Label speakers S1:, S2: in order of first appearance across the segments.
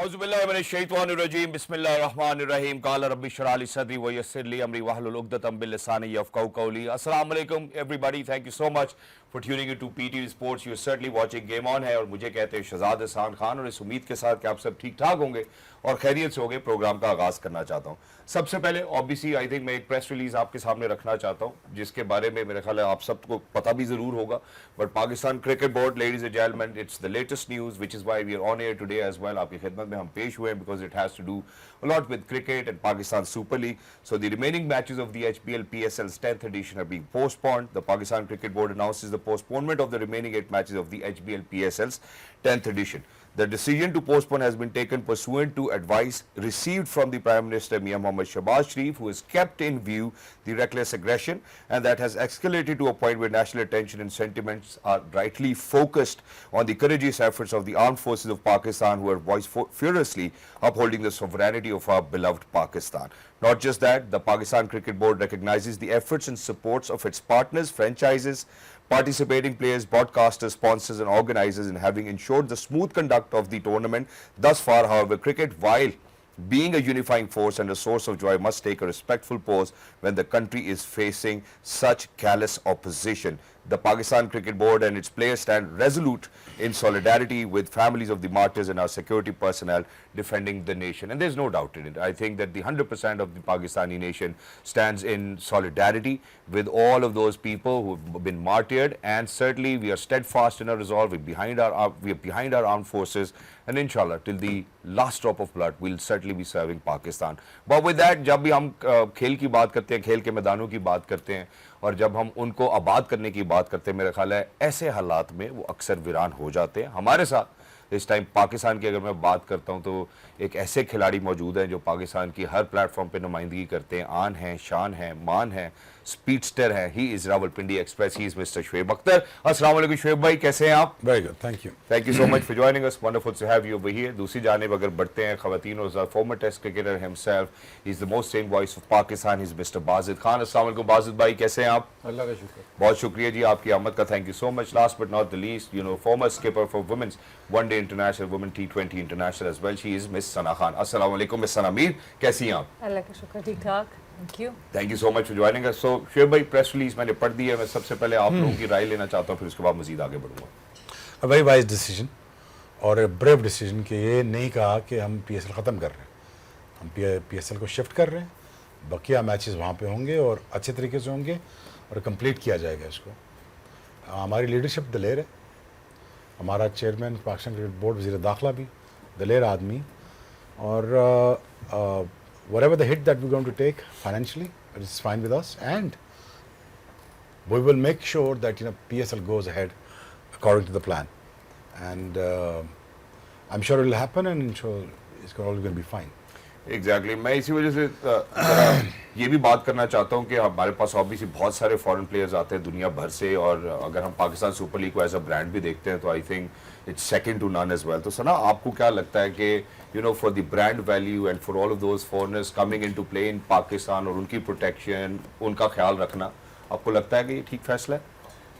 S1: औज़ुबिल्लाहिमिनश्शैतानिर्रजीम बिस्मिल्लाहिर्रहमानिर्रहीम क़ाला रब्बि इश्रह ली सदरी व यस्सिर ली अमरी वहलुल उक़दतम मिन लिसानी यफ़क़हू क़ौली। अस्सलाम वालेकुम everybody, thank you so much for tuning in to PTV sports. You are certainly watching game on है और मुझे कहते हैं शहजाद एहसान खान, और इस उम्मीद के साथ कि आप सब ठीक ठाक होंगे और खैरियत से होंगे, प्रोग्राम का आगाज़ करना चाहता हूँ। सबसे पहले ऑब्वियसली आई थिंक मैं एक प्रेस रिलीज आपके सामने रखना चाहता हूँ जिसके बारे में मेरे ख्याल है आप सबको पता भी ज़रूर होगा, but Pakistan cricket board, ladies and gentleman, it's the latest news which is why we are on air today as well. आपकी खिदमत में हम पेश हुए हैं because it has to do a lot with cricket and Pakistan Super League. So the remaining matches of the HBL PSL's 10th edition are being postponed. The Pakistan Cricket Board announces the postponement of the remaining 8 matches of the HBL PSL's 10th edition. The decision to postpone has been taken pursuant to advice received from the Prime Minister Mian Mohammad Shahbaz Sharif, who has kept in view the reckless aggression, and that has escalated to a point where national attention and sentiments are rightly focused on the courageous efforts of the armed forces of Pakistan, who are furiously upholding the sovereignty of our beloved Pakistan. Not just that, the Pakistan Cricket Board recognizes the efforts and supports of its partners, franchises, participating players, broadcasters, sponsors and organizers in having ensured the smooth conduct of the tournament thus far. However, cricket, while being a unifying force and a source of joy, must take a respectful pause when the country is facing such callous opposition. The Pakistan Cricket Board and its players stand resolute in solidarity with families of the martyrs and our security personnel defending the nation. And there's no doubt in it. I think that the 100% of the Pakistani nation stands in solidarity with all of those people who have been martyred, and certainly we are steadfast in our resolve. We are behind our armed forces, and inshallah till the last drop of blood we'll certainly be serving Pakistan. But with that, जब भी हम खेल की बात करते हैं, खेल के मैदानों की बात करते हैं और जब हम उनको आबाद करने की बात करते हैं, मेरा ख्याल है ऐसे हालात में वो अक्सर वीरान हो जाते हैं। हमारे साथ इस टाइम पाकिस्तान की अगर मैं बात करता हूं तो एक ऐसे खिलाड़ी मौजूद हैं जो पाकिस्तान की हर प्लेटफॉर्म पे नुमाइंदगी करते हैं, आन हैं, शान हैं, मान हैं, स्पीडस्टर हैं। He is Rawalpindi express, he is mister Shoaib Akhtar. अस्सलाम वालेकुम शुएब भाई, कैसे हैं आप?
S2: Very good, thank you
S1: so much for joining us, wonderful to have you over here. दूसरी जानिब अगर बढ़ते हैं खवातीन और former test cricketer himself, he is the most same voice of Pakistan, he is mister Bajid Khan. अस्सलाम वालेकुम बाजिद भाई, कैसे हैं आप?
S2: अल्लाह का शुक्र,
S1: बहुत शुक्रिया जी आपकी आमद का, thank you so much. Last but not the least, you know, former skipper for women's one day international, women T20 international as well, she is miss Sana Khan. अस्सलाम वालेकुम मिस सना मीर, कैसी हैं आप?
S3: अल्लाह का शुक्र, ठीक ठाक,
S1: thank you so much for joining us. So Shoaib भाई, प्रेस रिलीज मैंने पढ़ दी है, मैं सबसे पहले आप लोगों की राय लेना चाहता हूँ, फिर उसके बाद मजीद आगे बढ़ूंगा।
S2: अ वेरी वाइज डिसीजन और ए ब्रेव डिसीजन कि ये नहीं कहा कि हम PSL ख़त्म कर रहे हैं, हम PSL को शिफ्ट कर रहे हैं, बकिया मैचेस वहाँ पे होंगे और अच्छे तरीके से होंगे और कंप्लीट किया जाएगा इसको। हमारी लीडरशिप दलेर है, हमारा चेयरमैन पाकिस्तान क्रिकेट बोर्ड वज़ीर दाखिला भी दलेर आदमी, और whatever the hit that we're going to take financially, it is fine with us, and we will make sure that PSL goes ahead according to the plan, and I'm sure it will happen, and I'm sure it's all going to be fine.
S1: Exactly मैं इसी वजह से ये भी बात करना चाहता हूँ कि हमारे पास ऑब्वियसली बहुत सारे फॉरेन प्लेयर्स आते हैं दुनिया भर से, और अगर हम पाकिस्तान सुपर लीग को एज अ ब्रांड भी देखते हैं तो I think it's second to none as well. तो सना, आपको क्या लगता है कि you know for the brand value and for all of those foreigners coming into play in Pakistan और उनकी प्रोटेक्शन, उनका ख्याल रखना, आपको लगता है कि ये ठीक फैसला है?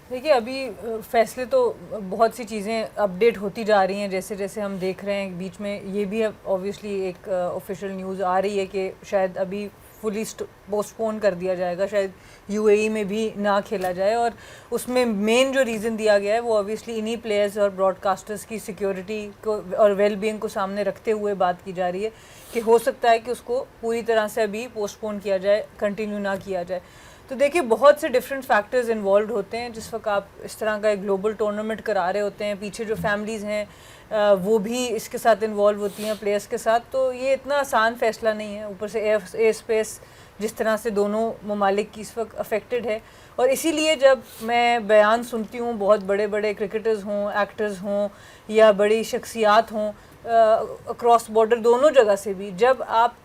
S3: देखिए, अभी फैसले तो बहुत सी चीज़ें अपडेट होती जा रही हैं, जैसे जैसे हम देख रहे हैं। बीच में ये भी ऑब्वियसली एक ऑफिशियल न्यूज़ आ रही है कि शायद अभी फुली पोस्टपोन कर दिया जाएगा, शायद UAE में भी ना खेला जाए, और उसमें मेन जो रीज़न दिया गया है वो ऑब्वियसली इन्हीं प्लेयर्स और ब्रॉडकास्टर्स की सिक्योरिटी को और वेलबींग को सामने रखते हुए बात की जा रही है कि हो सकता है कि उसको पूरी तरह से अभी पोस्टपोन किया जाए, कंटिन्यू ना किया जाए। तो देखिए, बहुत से डिफरेंट फैक्टर्स इन्वॉल्व होते हैं जिस वक्त आप इस तरह का एक ग्लोबल टूर्नामेंट करा रहे होते हैं। पीछे जो फैमिलीज़ हैं वो भी इसके साथ इन्वॉल्व होती हैं, प्लेयर्स के साथ। तो ये इतना आसान फ़ैसला नहीं है, ऊपर से एयर स्पेस जिस तरह से दोनों ममालिक की इस वक्त अफेक्टेड है। और इसीलिए जब मैं बयान सुनती हूँ, बहुत बड़े बड़े क्रिकेटर्स हों, एक्टर्स हों या बड़ी शख्सियात हों अक्रॉस बॉर्डर दोनों जगह से भी, जब आप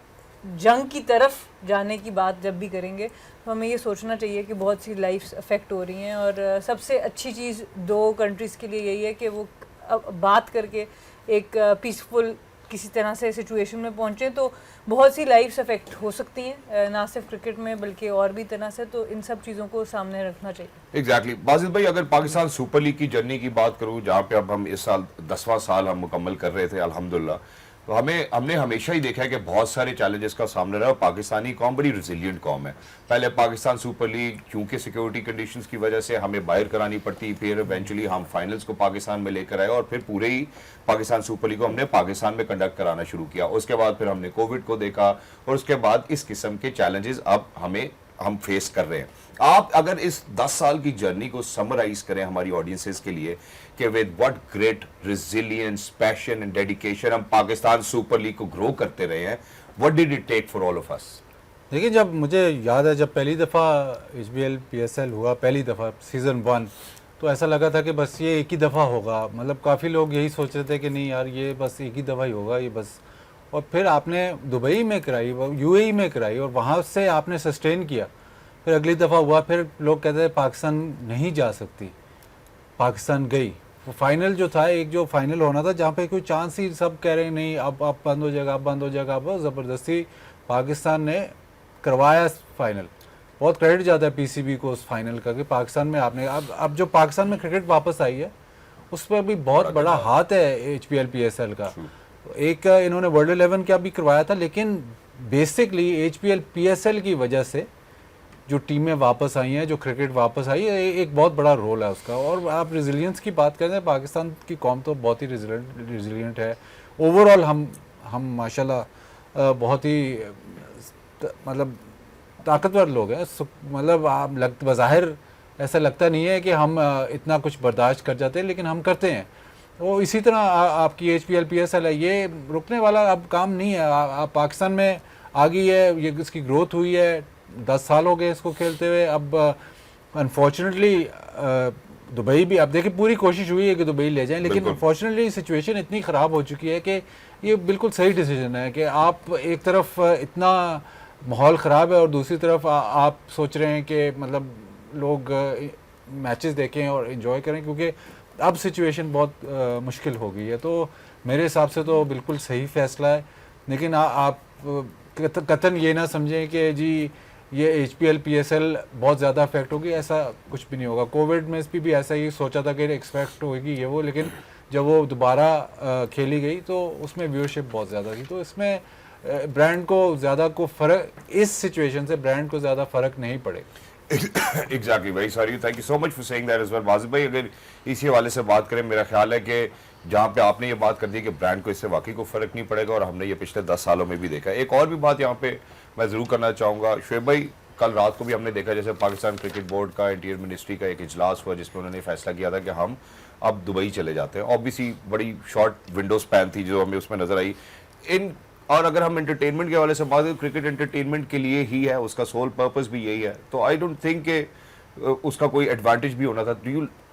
S3: जंग की तरफ जाने की बात जब भी करेंगे तो हमें ये सोचना चाहिए कि बहुत सी लाइफ्स अफेक्ट हो रही हैं, और सबसे अच्छी चीज़ दो कंट्रीज़ के लिए यही है कि वो बात करके एक पीसफुल किसी तरह से सिचुएशन में पहुँचे। तो बहुत सी लाइफ्स अफेक्ट हो सकती हैं, ना सिर्फ क्रिकेट में बल्कि और भी तरह से, तो इन सब चीज़ों को सामने रखना चाहिए।
S1: एग्जैक्टली बाजिद भाई, अगर पाकिस्तान सुपर लीग की जर्नी की बात करूँ, जहाँ पे अब हम इस साल 10वां साल हम मुकम्मल कर रहे थे अल्हम्दुलिल्लाह, तो हमने हमेशा ही देखा है कि बहुत सारे चैलेंजेस का सामना रहा है और पाकिस्तानी कौम बड़ी रिजिलियंट कौम है। पहले पाकिस्तान सुपर लीग क्योंकि सिक्योरिटी कंडीशंस की वजह से हमें बाहर करानी पड़ती, फिर इवेंचुअली हम फाइनल्स को पाकिस्तान में लेकर आए और फिर पूरे ही पाकिस्तान सुपर लीग को हमने पाकिस्तान में कंडक्ट कराना शुरू किया। उसके बाद फिर हमने कोविड को देखा और उसके बाद इस किस्म के चैलेंजेस अब हम फेस कर रहे हैं। आप अगर इस 10 साल की जर्नी को समराइज करें हमारी ऑडियंसेस के लिए कि with what great resilience, passion and dedication हम पाकिस्तान सुपर लीग को ग्रो करते रहे हैं, what did it take for all of us?
S4: देखिए, जब मुझे याद है जब पहली दफ़ा HBL PSL हुआ, पहली दफ़ा सीज़न 1, तो ऐसा लगा था कि बस ये एक ही दफ़ा होगा। मतलब काफ़ी लोग यही सोच रहे थे कि नहीं यार ये बस एक ही दफ़ा ही होगा ये बस। और फिर आपने दुबई में कराई, UAE में कराई और वहाँ से आपने सस्टेन किया। फिर अगली दफ़ा हुआ, फिर लोग कहते हैं पाकिस्तान नहीं जा सकती, पाकिस्तान गई। वो फाइनल जो था, एक जो फाइनल होना था जहाँ पे कोई चांस ही, सब कह रहे हैं नहीं अब बंद हो जाएगा, अब बंद हो जाएगा, अब ज़बरदस्ती पाकिस्तान ने करवाया फाइनल। बहुत क्रेडिट जाता है PCB को उस फाइनल का कि पाकिस्तान में आपने अब जो पाकिस्तान में क्रिकेट वापस आई है उस पर भी बहुत बड़ा हाथ है HBL PSL का। एक इन्होंने वर्ल्ड 11 का भी करवाया था, लेकिन बेसिकली HBL PSL की वजह से जो टीमें वापस आई हैं, जो क्रिकेट वापस आई है, एक बहुत बड़ा रोल है उसका। और आप रेजिलियंस की बात करें, पाकिस्तान की कौम तो बहुत ही रेजिलियंट है। ओवरऑल हम माशाल्लाह बहुत ही मतलब ताकतवर लोग हैं। मतलब आप बज़ाहिर ऐसा लगता नहीं है कि हम इतना कुछ बर्दाश्त कर जाते हैं, लेकिन हम करते हैं। तो इसी तरह आपकी HBL PSL है, ये रुकने वाला अब काम नहीं है। आप पाकिस्तान में आ गई है, ये इसकी ग्रोथ हुई है, 10 साल हो गए इसको खेलते हुए। अब अनफॉर्चुनेटली दुबई भी, अब देखिए पूरी कोशिश हुई है कि दुबई ले जाएं, लेकिन अनफॉर्चुनेटली सिचुएशन इतनी ख़राब हो चुकी है कि ये बिल्कुल सही डिसीजन है कि आप एक तरफ इतना माहौल ख़राब है और दूसरी तरफ आप सोच रहे हैं कि मतलब लोग मैचेस देखें और इन्जॉय करें, क्योंकि अब सिचुएशन बहुत मुश्किल हो गई है। तो मेरे हिसाब से तो बिल्कुल सही फ़ैसला है। लेकिन आप कतन ये ना समझें कि जी ये HBL PSL बहुत ज़्यादा इफेक्ट होगी, ऐसा कुछ भी नहीं होगा। कोविड में भी ऐसा ही सोचा था कि एक्सपेक्ट होगी ये वो, लेकिन जब वो दोबारा खेली गई तो उसमें व्यूअरशिप बहुत ज़्यादा थी। तो इसमें ब्रांड को ज़्यादा को फ़र्क, इस सिचुएशन से ब्रांड को ज़्यादा फ़र्क नहीं पड़ेगा।
S1: Exactly, very sorry. Thank you so much for saying that as well. वाजिब भाई, अगर इसी हवाले से बात करें, मेरा ख्याल है कि जहाँ पे आपने ये बात कर दी कि ब्रांड को इससे वाकई को फ़र्क नहीं पड़ेगा, और हमने ये पिछले 10 सालों में भी देखा है। एक और भी बात यहाँ पे मैं ज़रूर करना चाहूँगा शुएब भाई, कल रात को भी हमने देखा जैसे पाकिस्तान क्रिकेट बोर्ड का, इंटीरियर मिनिस्ट्री का एक इजलास हुआ जिसमें उन्होंने फैसला किया था कि हम अब दुबई चले जाते हैं। ऑब्वियसली बड़ी शॉर्ट विंडो स्पैन थी जो हमें उसमें नजर आई। और अगर हम एंटरटेनमेंट के हवाले से बात करें, क्रिकेट एंटरटेनमेंट के लिए ही है, उसका सोल पर्पस भी यही है। तो आई डोंट थिंक कि उसका कोई एडवांटेज भी होना था।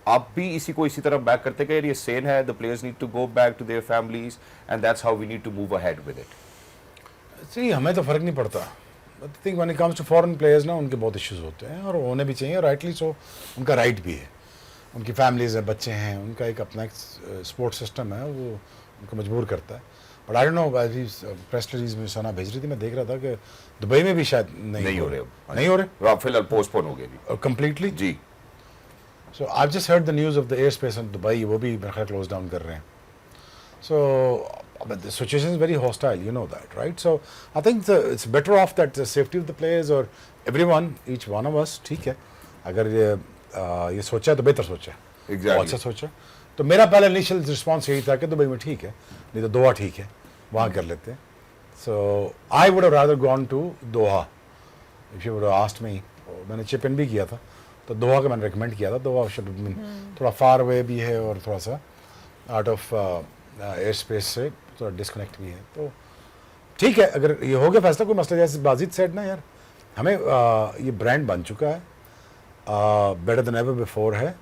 S1: आप भी इसी को इसी तरह बैक करते कि ये सेन है, the players need to go back to their families and that's how we need to move ahead with it?
S2: See, हमें तो फ़र्क नहीं पड़ता। I think when it comes to foreign players ना, उनके बहुत इश्यूज होते हैं और होने भी चाहिए, राइटली सो। उनका राइट भी है, उनकी फैमिलीज़ है, बच्चे हैं, उनका एक अपना एक स्पोर्ट सिस्टम है, वो उनको मजबूर करता है। बट आई डोंट नो, अभी प्रेस रिलीज में सना भेज रही थी, मैं देख रहा था कि दुबई में भी शायद नहीं हो रहे,
S1: फिलहाल पोस्टपोन हो गए
S2: कंप्लीटली
S1: जी।
S2: So I just heard the news of the air space in Dubai, वो भी मेरा ख्याल क्लोज डाउन कर रहे हैं। सो but the situation is very hostile, you know that, right? So I think it's better off that the safety of the players or everyone, each one of us, ठीक है, अगर ये सोचा तो बेहतर सोचा,
S1: exactly.
S2: अच्छा सोचा। तो मेरा पहला इनिशियल रिस्पांस यही था कि दुबई में ठीक है, नहीं तो दोहा ठीक है, वहाँ कर लेते हैं। So I would have rather gone to Doha if you would have asked me. मैंने चिप इन भी किया था, तो दोहा का मैंने रिकमेंड किया था। दोहा थोड़ा फार अवे भी है और थोड़ा सा आउट ऑफ एयर स्पेस से थोड़ा डिस्कनेक्ट भी है। तो ठीक है, अगर ये हो गया फैसला, कोई मसला। जैसे बाजिद सेड ना यार, हमें ये ब्रांड बन चुका है, बेटर देन एवर बिफोर है,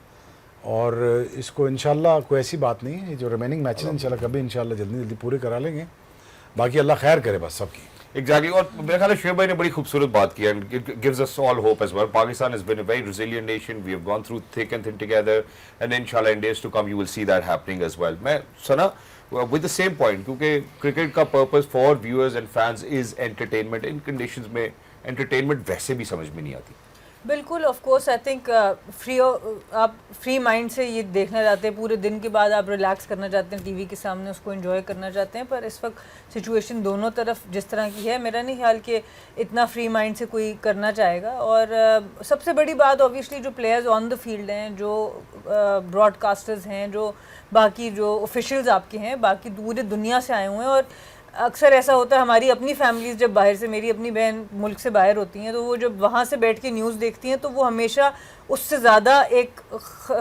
S2: और इसको इंशाल्लाह कोई ऐसी बात नहीं है, जो रिमेनिंग मैचेस इंशाल्लाह कभी इंशाल्लाह जल्दी जल्दी पूरे करा लेंगे। बाकी अल्लाह खैर करे बस सबकी।
S1: Exactly. और मेरे ख्याल है शुएब भाई ने बड़ी खूबसूरत बात की है, and it gives us all hope as well. Pakistan has been a very resilient nation. We have gone through thick and thin together, and inshallah in days to come you will see that happening as well. मैं सना with the same point, क्योंकि cricket का purpose for viewers and fans is entertainment. In conditions में entertainment वैसे भी समझ में नहीं आती।
S3: बिल्कुल, ऑफ कोर्स आई थिंक आप फ्री माइंड से ये देखना चाहते हैं, पूरे दिन के बाद आप रिलैक्स करना चाहते हैं टीवी के सामने, उसको एंजॉय करना चाहते हैं, पर इस वक्त सिचुएशन दोनों तरफ जिस तरह की है, मेरा नहीं ख्याल कि इतना फ्री माइंड से कोई करना चाहेगा। और सबसे बड़ी बात ऑब्वियसली जो प्लेयर्स ऑन द फील्ड हैं, जो ब्रॉडकास्टर्स हैं, जो बाकी जो ऑफिशियल्स आपके हैं, बाकी पूरी दुनिया से आए हुए हैं। और अक्सर ऐसा होता है हमारी अपनी फैमिलीज़ जब बाहर से, मेरी अपनी बहन मुल्क से बाहर होती हैं, तो वो जब वहाँ से बैठ के न्यूज़ देखती हैं तो वो हमेशा उससे ज़्यादा एक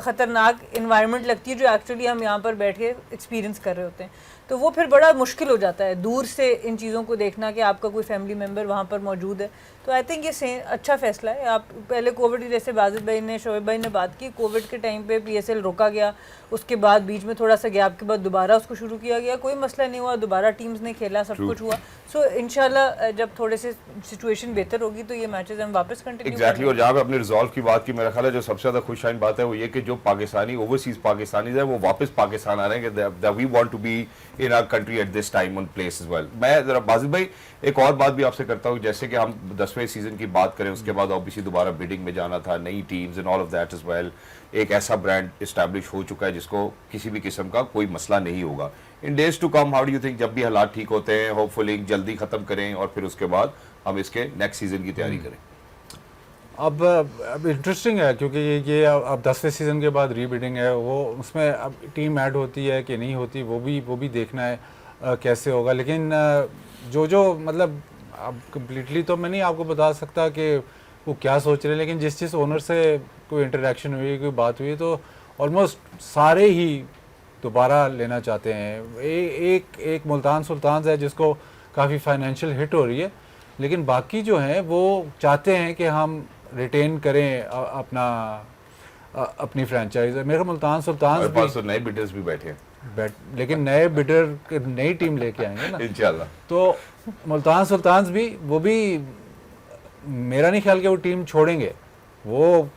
S3: ख़तरनाक इन्वायरमेंट लगती है जो एक्चुअली हम यहाँ पर बैठ के एक्सपीरियंस कर रहे होते हैं। तो वो फिर बड़ा मुश्किल हो जाता है दूर से इन चीज़ों को देखना कि आपका कोई फैमिली मेम्बर वहाँ पर मौजूद है। तो आई थिंक ये अच्छा फ़ैसला है। आप पहले कोविड की, जैसे बाजिद भाई ने, शोएब भाई ने बात की, कोविड के टाइम पे PSL रोका गया, उसके बाद बीच में थोड़ा सा गैप के बाद दोबारा उसको शुरू किया गया, कोई मसला नहीं हुआ, दोबारा टीम्स ने खेला, सब कुछ हुआ। सो इंशाल्लाह जब थोड़े से सिचुएशन बेहतर होगी तो ये मैचेस हम वापस कंटिन्यू
S1: एग्जैक्टली। और जहाँ पे अपने रिजॉल्व की बात की, मेरा ख्याल है जो सबसे ज़्यादा खुशहाल बात है वो ये कि जो पाकिस्तानी ओवरसीज पाकिस्तानीज हैं वो वापस पाकिस्तान आ रहे हैं कि we want to be in our country at this time on place as well. मैं ज़रा बाजिद भाई एक और बात भी आपसे करता हूँ, जैसे कि हम 10वें सीजन की बात करें, उसके बाद ऑब्वियसली दोबारा बिडिंग में जाना था, नई teams and all of that as well, एक ऐसा ब्रांड इस्टेब्लिश हो चुका है जिसको किसी भी किस्म का कोई मसला नहीं होगा। In days to come how do you think, जब भी हालात ठीक होते हैं, होपफुली जल्दी खत्म करें और फिर उसके बाद हम इसके नेक्स्ट सीजन की तैयारी करें?
S4: अब इंटरेस्टिंग है क्योंकि ये अब 10वें सीज़न के बाद रीबिडिंग है, वो उसमें अब टीम ऐड होती है कि नहीं होती वो भी देखना है कैसे होगा। लेकिन जो मतलब अब कम्प्लीटली तो मैं नहीं आपको बता सकता कि वो क्या सोच रहे हैं, लेकिन जिस ओनर से कोई इंटरेक्शन हुई, कोई बात हुई, तो ऑलमोस्ट सारे ही दोबारा लेना चाहते हैं। एक मुल्तान सुल्तान है जिसको काफ़ी फाइनेंशियल हिट हो रही है, लेकिन बाकी जो हैं वो चाहते हैं कि हम रिटेन करें अपनी फ्रेंचाइज। मेरे मुल्तान सुल्तान
S1: भी नए बिडर्स भी बैठे हैं,
S4: लेकिन नए बिडर नई टीम लेके आएंगे ना
S1: इंशाल्लाह।
S4: तो मुल्तान सुल्तान भी वो भी मेरा नहीं ख्याल कि वो टीम छोड़ेंगे। वो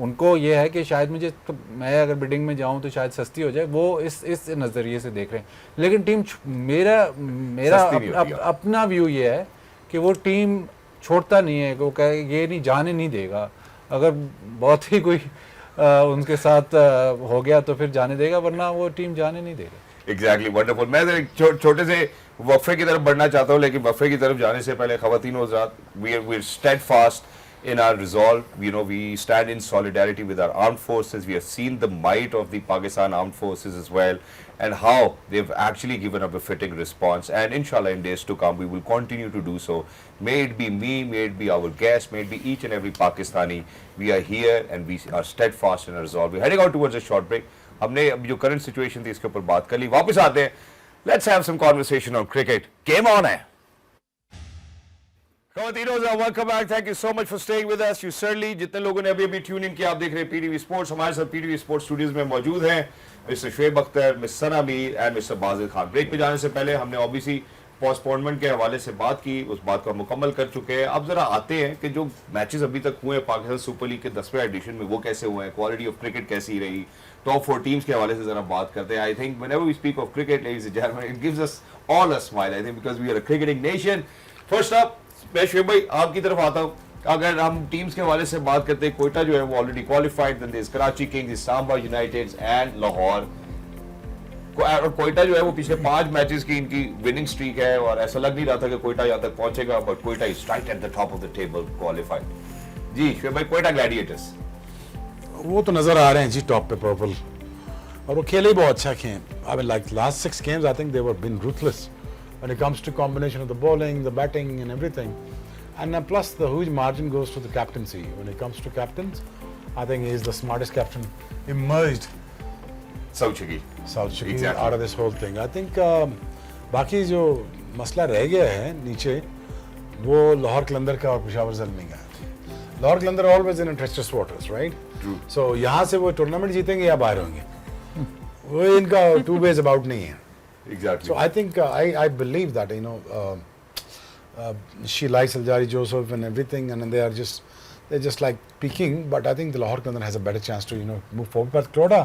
S4: उनको ये है कि शायद मुझे तो मैं अगर बिडिंग में जाऊं तो शायद सस्ती हो जाए, वो इस नज़रिए से देख रहे हैं। लेकिन टीम मेरा अपना व्यू ये है कि वो टीम छोड़ता नहीं है, वो कहे ये नहीं जाने नहीं देगा। अगर बहुत ही कोई उनके साथ हो गया तो फिर जाने देगा, वरना वो टीम जाने नहीं देगा।
S1: Exactly, wonderful. मैं तो एक छोटे से वक्फे की तरफ बढ़ना चाहता हूँ, लेकिन वक्फे की तरफ जाने से पहले ख़वातीन व हज़रात, we are steadfast in our resolve. You know, we stand in solidarity with our armed forces. We have seen the might of the Pakistan armed forces as well, and how they've actually given up a fitting response. And inshallah, in days to come, we will continue to do so. May it be me, may it be our guests, may it be each and every Pakistani. We are here and we are steadfast in our resolve. We're heading out towards a short break. हमने अब जो current situation थी इसके ऊपर बात कर ली, वापस आते हैं. Let's have some conversation on cricket. Game on है. Welcome back, thank you so much for staying with us. You certainly, जितने लोगों ने अभी ट्यून इन किया, आप देख रहे हैं पीटीवी स्पोर्ट्स। हमारे साथ पीटीवी स्पोर्ट्स स्टूडियोज में मौजूद हैं mister Shoaib Akhtar, miss Sana Mir and mister Bajid Khan. Break पे जाने से पहले हमने ऑब्वियसली पोस्टपोनमेंट के हवाले से बात की, उस बात को हम मुकम्मल कर चुके हैं। अब जरा आते हैं कि जो मैचेस अभी तक हुए हैं पाकिस्तान सुपर लीग के 10वें एडिशन में, वो कैसे हुए हैं, क्वालिटी ऑफ क्रिकेट कैसी रही, टॉप 4 टीम्स के हवाले से जरा बात करते हैं। I think whenever we speak of cricket, ladies and gentleman, it gives us all a smile, I think, because we are a cricketing nation. First up, मैं शुएब भाई आपकी तरफ आता हूँ। अगर हम टीम्स के हवाले से बात करते हैं, कोयटा जो है वो already qualified, then there is Karachi kings, सांबा यूनाइटेड एंड लाहौर। और कोयटा जो है वो पिछले 5 मैचेस की इनकी विनिंग स्ट्रीक है, और ऐसा लग नहीं रहा था कि कोयटा यहाँ तक पहुंचेगा, but Quetta is right at the top of the table, qualified. जी शुएब भाई, कोयटा ग्लैडिएटर्स
S2: वो तो नजर आ रहे हैं जी टॉप पे पर्पल, और वो खेले ही बहुत अच्छा खेल। I mean like last 6 games I think they were been ruthless when it comes to combination of the bowling, the batting and everything. And plus the huge margin goes to the captaincy. When it comes to captains, I think he is the smartest captain emerged. South Shakil exactly. Out of this whole thing. I think बाकी जो मसला रह गया है नीचे, वो लाहौर कलंदर का और पेशावर ज़ल्मी का है। लाहौर कलंदर always in treacherous waters, right? True. So यहाँ से वो टूर्नामेंट जीतेंगे या बाहर होंगे, वो इनका two ways about नहीं है।
S1: Exactly.
S2: So I think I believe that, you know, she likes Aljari Joseph and everything, and they're just like peaking. But I think the Lahore Qalandar has a better chance to move forward. But Quetta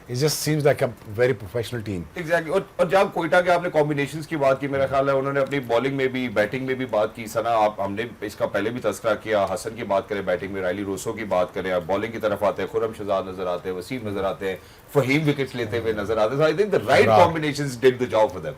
S2: It just seems like a very professional team.
S1: Exactly और जब कोयटा के आपने combinations की बात की, मेरा ख्याल है उन्होंने अपनी बॉलिंग में भी बैटिंग में भी बात की। सना आप हमने इसका पहले भी तस्करा किया, हसन की बात करें बैटिंग में, रायली रोसो की बात करें, आप बॉलिंग की तरफ आते हैं, खुरम शहजाद नजर आते हैं, वसीम नजर आते हैं, फहीम विकेट्स लेते हुए नजर आते हैं। I think the right combinations did the job for them.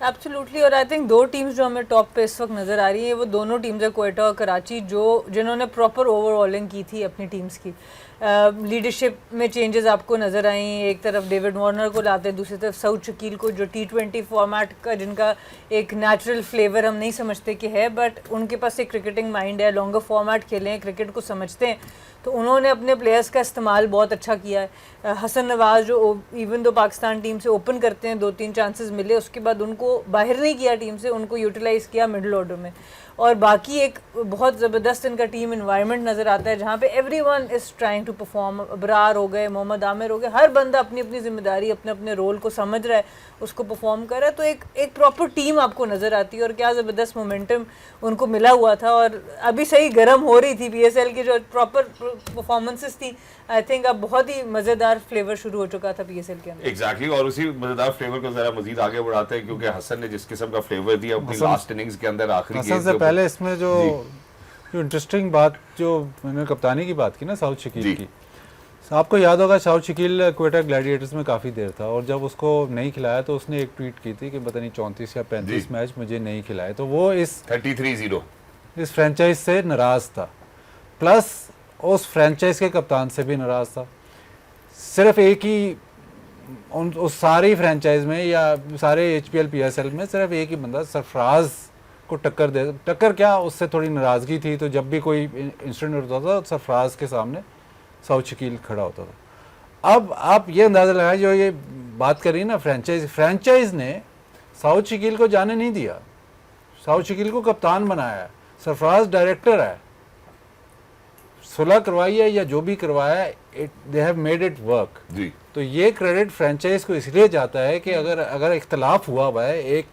S3: Absolutely. और आई थिंक दो टीम्स जो हमें टॉप पे इस वक्त नज़र आ रही है वो दोनों टीम्स है, कोयटा और कराची, जो जिन्होंने प्रॉपर ओवरऑलिंग की थी अपनी टीम्स की। लीडरशिप में चेंजेस आपको नज़र आई। एक तरफ डेविड वार्नर को लाते हैं, दूसरी तरफ सऊद शकील को, जो T20 फॉर्मेट का जिनका एक नेचुरल फ्लेवर हम नहीं समझते कि है, बट उनके पास एक क्रिकेटिंग माइंड है, लॉन्गर फॉर्मेट खेले हैं, क्रिकेट को समझते हैं, तो उन्होंने अपने प्लेयर्स का इस्तेमाल बहुत अच्छा किया है। हसन नवाज जो इवन दो पाकिस्तान टीम से ओपन करते हैं, 2-3 चांसेस मिले, उसके बाद उनको बाहर नहीं किया टीम से, उनको यूटिलाइज़ किया मिडिल ऑर्डर में। और बाकी एक बहुत ज़बरदस्त इनका टीम इन्वायरमेंट नज़र आता है जहाँ पे everyone is trying to perform. Abrar हो गए, मोहम्मद आमिर हो गए, हर बंदा अपनी अपनी जिम्मेदारी, अपने अपने रोल को समझ रहा है, उसको परफॉर्म कर रहा है, तो एक प्रॉपर टीम आपको नज़र आती है। और क्या ज़बरदस्त मोमेंटम उनको मिला हुआ था, और अभी सही गर्म हो रही थी PSL की जो प्रॉपर परफॉर्मेंसेस थी। आई थिंक अब बहुत ही मज़ेदार फ्लेवर शुरू हो चुका था PSL के अंदर।
S1: एग्जैक्टली और उसी मजेदार फ्लेवर को जरा मजीद आगे बढ़ाते हैं, क्योंकि हसन ने जिस किस्म का फ्लेवर दिया अपनी लास्ट इनिंग्स के अंदर आखिरी
S4: हसन
S1: गेंद
S4: से
S1: के ऊपर।
S4: पहले इसमें जो इंटरेस्टिंग बात जो मैंने कप्तानी की बात की ना सऊद शकील की, आपको याद होगा सऊद शकील क्वेटा ग्लैडिएटर्स में काफ़ी देर था, और जब उसको नहीं खिलाया तो उसने एक ट्वीट की थी कि पता नहीं 34 या 35 मैच मुझे नहीं खिलाए, तो वो इस
S1: 33-0
S4: इस फ्रेंचाइज से नाराज़ था, प्लस उस फ्रेंचाइज के कप्तान से भी नाराज़ था। सिर्फ एक ही उस सारी फ्रेंचाइज में या सारे HPL PSL में सिर्फ एक ही बंदा सरफराज को टक्कर क्या, उससे थोड़ी नाराज़गी थी, तो जब भी कोई इंसिडेंट होता था सरफराज के सामने सऊद शकील खड़ा होता था। अब आप ये अंदाज़ा लगाएं, जो ये बात करी ना फ्रेंचाइज ने सऊद शकील को जाने नहीं दिया, सऊद शकील को कप्तान बनाया है, सरफराज डायरेक्टर है, सुलह करवाई है या जो भी करवाया है, they have made it work.
S1: जी
S4: तो ये क्रेडिट फ्रेंचाइज को इसलिए जाता है कि अगर इख्तलाफ हुआ हुआ है, एक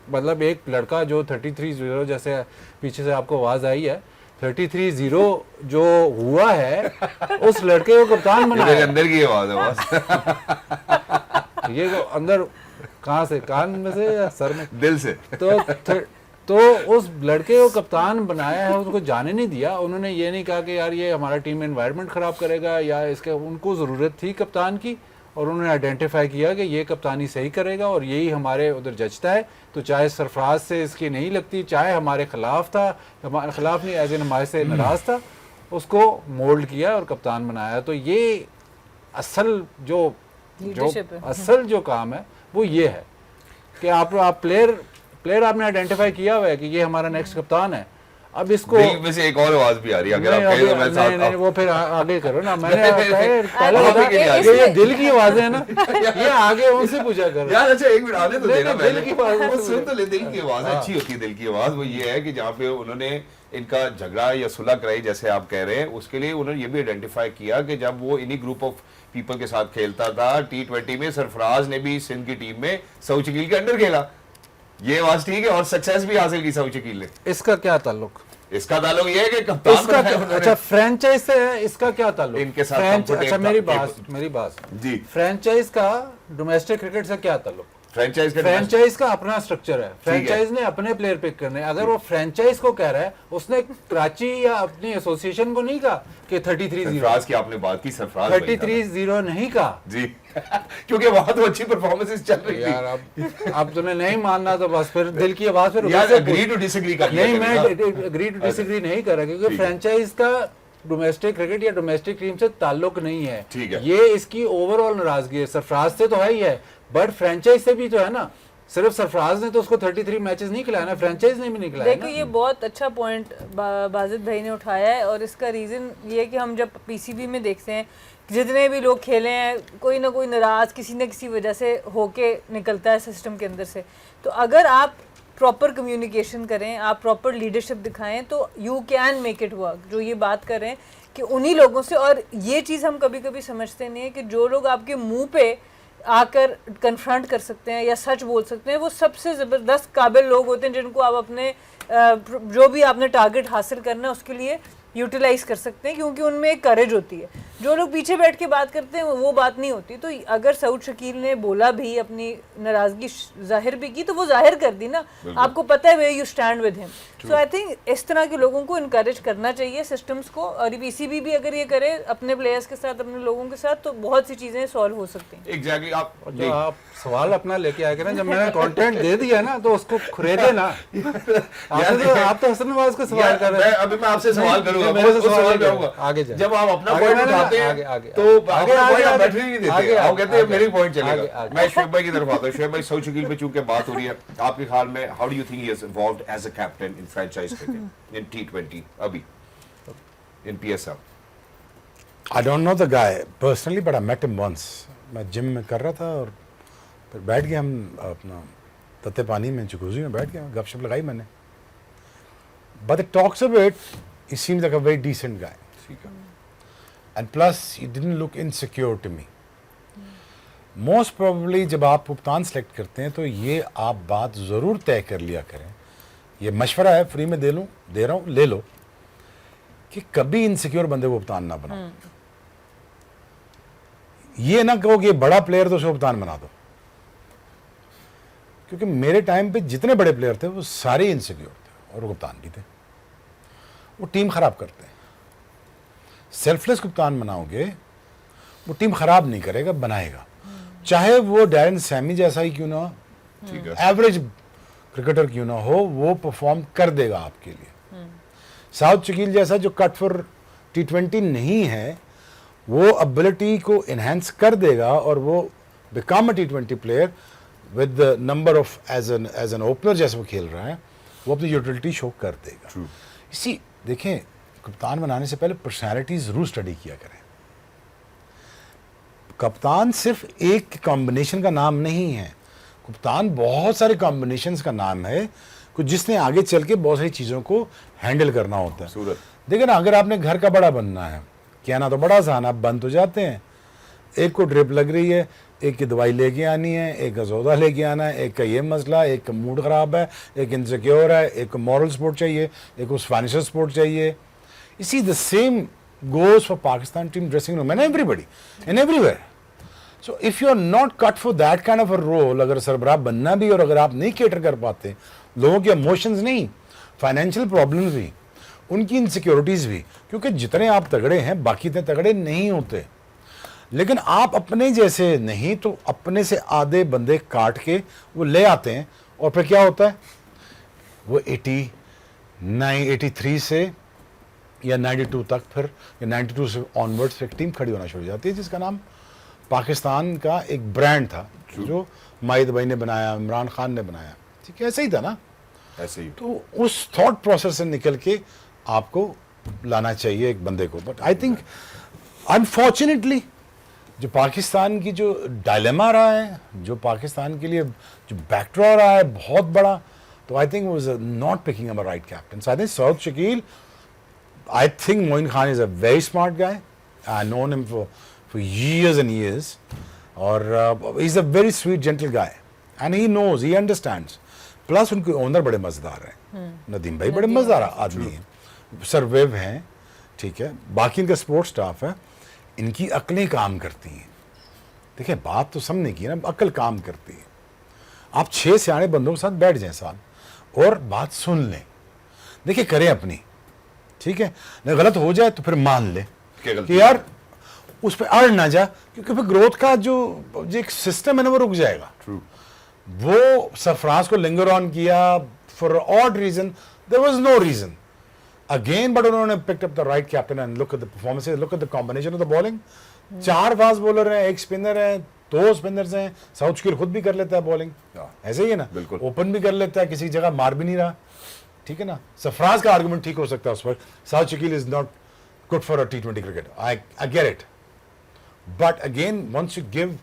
S4: लड़का जो 33-0 जैसे पीछे से आपको आवाज़ आई है, 33-0 जो हुआ है उस लड़के को कप्तान बनाया है।
S1: अंदर की आवाज है बस।
S4: ये तो अंदर कहाँ से, कान में से या सर में?
S1: दिल से।
S4: तो उस लड़के को कप्तान बनाया है, उसको जाने नहीं दिया। उन्होंने ये नहीं कहा कि यार ये हमारा टीम एनवायरनमेंट ख़राब करेगा या इसके, उनको ज़रूरत थी कप्तान की, और उन्होंने आइडेंटिफाई किया कि ये कप्तानी सही करेगा और यही हमारे उधर जचता है। तो चाहे सरफराज से इसकी नहीं लगती, चाहे हमारे ख़िलाफ़ था, हमारे ख़िलाफ़ नहीं, एज एन हमारे से नाराज़ था, उसको मोल्ड किया और कप्तान बनाया। तो ये असल जो असल जो काम है वो ये है कि आप प्लेयर आपने आइडेंटिफाई किया हुआ है कि ये हमारा नेक्स्ट कप्तान है। अब इसको
S1: दिल में से एक और आवाज भी आ रही है, अगर आप कहें तो मैं साथ
S4: नहीं, वो फिर आगे करो ना। मैंने पहले बताया ये दिल की आवाजें है ना, ये आगे उनसे पूछा करो
S1: यार। अच्छा एक मिनट आने तो देना,
S4: दिल की आवाज
S1: वो सुन तो ले। दिल की आवाज अच्छी होती है। दिल की आवाज वो ये है कि जहाँ पे उन्होंने इनका झगड़ा या सुलह कराई, जैसे आप कह रहे हैं, उसके लिए उन्होंने ये भी आइडेंटिफाई किया कि जब वो इन्हीं ग्रुप ऑफ पीपल के साथ खेलता था T20 में, सरफराज ने भी सिंध की टीम में सऊद शकील के अंडर खेला, ये बात ठीक है, और सक्सेस भी हासिल की सऊद शकील ने।
S4: इसका क्या ताल्लुक?
S1: इसका ताल्लुक ये है कि कप्तान
S4: इसका अच्छा फ्रेंचाइज से है, इसका क्या ताल्लुक
S1: इनके साथ?
S4: अच्छा मेरी बात
S1: जी,
S4: फ्रेंचाइज का डोमेस्टिक क्रिकेट से क्या ताल्लुक? फ्रेंचाइज का अपना स्ट्रक्चर है, फ्रेंचाइज ने अपने प्लेयर पिक करने। अगर वो फ्रेंचाइज को कह रहा है, उसने कराची या अपनी एसोसिएशन को नहीं कहा कि 33-0
S1: की आपने बात की, सरफराज
S4: 33-0 नहीं कहा
S1: जी क्योंकि वहां तो अच्छी परफॉर्मेंसेस चल रही
S4: यार। अब तुम्हें नहीं मानना तो बस फिर दिल की आवाज फिर
S1: एग्री टू डिसएग्री कर
S4: नहीं, मैं एग्री टू डिसएग्री नहीं कर रहा, क्योंकि फ्रेंचाइज का डोमेस्टिक क्रिकेट या डोमेस्टिक टीम से ताल्लुक नहीं है। ये इसकी ओवरऑल नाराजगी है। सरफराज से तो है ही है, बट फ्रेंचाइज से भी तो है ना। सिर्फ सरफराज ने तो उसको 33 मैचेस नहीं खिलाया ना, फ्रेंचाइज ने भी नहीं खिलाया।
S3: देखो ये बहुत अच्छा पॉइंट बाजिद भाई ने उठाया है, और इसका रीज़न ये है कि हम जब PCB में देखते हैं जितने भी लोग खेले हैं, कोई ना कोई नाराज़ किसी न किसी वजह से होके निकलता है सिस्टम के अंदर से। तो अगर आप प्रॉपर कम्युनिकेशन करें, आप प्रॉपर लीडरशिप दिखाएं, तो you can make it work. जो ये बात कर रहे हैं कि उन्हीं लोगों से, और ये चीज़ हम कभी कभी समझते नहीं है कि जो लोग आपके मुंह पे आकर कन्फ्रंट कर सकते हैं या सच बोल सकते हैं, वो सबसे ज़बरदस्त काबिल लोग होते हैं जिनको आप अपने जो भी आपने टारगेट हासिल करना है उसके लिए यूटिलाइज कर सकते हैं, क्योंकि उनमें एक करेज होती है। जो लोग पीछे बैठ के बात करते हैं वो बात नहीं होती। तो अगर सऊद शकील ने बोला भी, अपनी नाराजगी जाहिर भी की, तो वो जाहिर कर दी ना, आपको पता है way you stand with him. So I think इस तरह के लोगों को इनकरेज करना चाहिए, सिस्टम्स को। और पीसीबी भी अगर ये करे अपने प्लेयर्स के साथ, अपने लोगों के साथ, तो बहुत सी चीजें सॉल्व हो सकती हैं।
S1: एग्जैक्टली।
S4: जो आप सवाल अपना लेके आए ना, जब मैंने कंटेंट दे दिया ना तो उसको खुरेदे ना। आप तो हसन नवाज को सवाल कर रहे हैं।
S1: अभी मैं आपसे सवाल करूंगा,
S4: मेरे से
S1: उस सवाल
S4: सवाल
S1: पे आऊंगा।
S4: आगे जाए।
S1: जब आप अपना
S4: आगे
S1: पॉइंट
S4: ना,
S1: उठाते हैं
S4: आगे
S1: तो अपना पॉइंट आप बैटरी नहीं देते, आप कहते हैं
S4: आगे,
S1: मेरी पॉइंट चलेगा।
S4: आगे।
S1: मैं शोएब भाई की तरफ आता हूं। शोएब भाई, सऊद शकील पे चूंकि बात हो रही है, आपके ख्याल में how do you think he is involved as a captain in franchise cricket, in T20 अभी in PSL?
S2: I don't know the guy personally, but I met him once. मैं जिम में कर रहा था और फिर बैठ गए हम अपना तत्ते पानी में, जकूज़ी में बैठ गए, गपशप लगाई मैंने. But the talks of it, he seems like a very decent guy.
S1: ठीक है।
S2: And plus, he didn't look insecure to me. Most probably जब आप कप्तान सेलेक्ट करते हैं तो ये आप बात ज़रूर तय कर लिया करें, ये मशवरा है, फ्री में दे रहा हूँ, ले लो, कि कभी इनसिक्योर बंदे को कप्तान ना बनाओ. ये ना कहो कि ये बड़ा प्लेयर तो उसको कप्तान बना दो, क्योंकि मेरे टाइम पे जितने बड़े प्लेयर थे वो सारे इनसिक्योर थे और वो कप्तान भी थे. वो टीम खराब करते हैं. सेल्फलेस कप्तान बनाओगे वो टीम खराब नहीं करेगा, बनाएगा. चाहे वो डैरेन सैमी जैसा ही क्यों ना हो,
S1: ठीक है।
S2: एवरेज क्रिकेटर क्यों ना हो, वो परफॉर्म कर देगा आपके लिए. साउथ शकील जैसा जो कट फॉर T20 नहीं है, वो एबिलिटी को इन्हेंस कर देगा और वो become a T20 player with the number of as an opener जैसे वो खेल रहा है, वो अपनी यूटिलिटी शो कर देगा. इसी देखें, कप्तान बनाने से पहले पर्सनैलिटी जरूर स्टडी किया करें. कप्तान सिर्फ एक कॉम्बिनेशन का नाम नहीं है, कप्तान बहुत सारे कॉम्बिनेशंस का नाम है, कुछ जिसने आगे चल के बहुत सारी चीज़ों को हैंडल करना होता है. देखिए ना, अगर आपने घर का बड़ा बनना है, कहना तो बड़ा आसान, आप बन तो जाते हैं. एक को ड्रिप लग रही है, एक की दवाई लेके आनी है, एक का सौदा लेके आना है, एक का ये मसला, एक का मूड ख़राब है, एक इनसिक्योर है, एक को मॉरल सपोर्ट चाहिए, एक को फाइनेंशियल सपोर्ट चाहिए. You see, the same goes for Pakistan team dressing room and everybody and everywhere. So if you are not cut for that kind of a role, अगर सरबराह बनना भी और अगर आप नहीं केटर कर पाते, लोगों के इमोशंस नहीं, फाइनेंशियल प्रॉब्लम्स भी, उनकी इनसिक्योरिटीज़ भी, क्योंकि जितने आप तगड़े हैं बाकी इतने तगड़े नहीं होते. लेकिन आप अपने जैसे नहीं तो अपने से आधे बंदे काट के वो ले आते हैं और फिर क्या होता है, वो 83 से या 92 तक, फिर या 92 से ऑनवर्ड्स एक टीम खड़ी होना शुरू हो जाती है जिसका नाम पाकिस्तान का एक ब्रांड था, जो माहिद भाई ने बनाया, इमरान खान ने बनाया. ठीक है, ऐसे ही था ना,
S1: ऐसे ही.
S2: तो उस थॉट प्रोसेस से निकल के आपको लाना चाहिए एक बंदे को. बट आई थिंक अनफॉर्चुनेटली जो पाकिस्तान की जो डायलेमा रहा है, जो पाकिस्तान के लिए जो बैकड्रॉ रहा है बहुत बड़ा, तो I think was not picking up a right captain. So I think Saud Shakeel, I think Moin Khan is a very smart guy. I've known him for years and years. Or he's a very sweet, gentle guy. And he knows, he understands. Plus उनके owner बड़े मजेदार हैं. नदीम भाई बड़े मजेदार आदमी हैं. सरवेव हैं, ठीक है. बाकी इनका सपोर्ट स्टाफ है. इनकी अक्लें काम करती हैं. देखिए, बात तो सबने की ना, अक्ल काम करती है. आप 6 सियाने बंदों के साथ बैठ जाएं साथ और बात सुन लें. देखिए, करें अपनी, ठीक है. नहीं, गलत हो जाए तो फिर मान ले कि यार उस पर अड़ ना जा, क्योंकि फिर ग्रोथ का जो एक सिस्टम है ना वो रुक जाएगा. वो सरफराज को लिंगर ऑन किया for odd reason, there was no reason again, but उन्होंने picked up the right captain and look at the performances, look at the combination of the bowling. 4 fast bowler हैं, 1 स्पिनर है, 2 spinners हैं. South Shakeel खुद भी कर लेता है bowling, ऐसे ही है ना, ओपन भी कर लेता है, किसी जगह मार भी नहीं रहा. ठीक है ना. सरफराज का आर्गुमेंट ठीक हो सकता है उस पर, Saud Shakeel is not good for a T20 cricket, I get it. But again once you give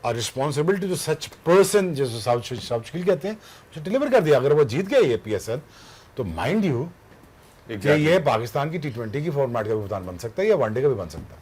S2: a responsibility to such person, जैसे साउथ शकील कहते हैं, उसे डिलीवर कर दिया. अगर वो जीत गया ये PSL, तो माइंड यू कि ये पाकिस्तान की T20 की फॉर्मेट का भी कप्तान बन सकता है या वनडे का भी बन सकता है.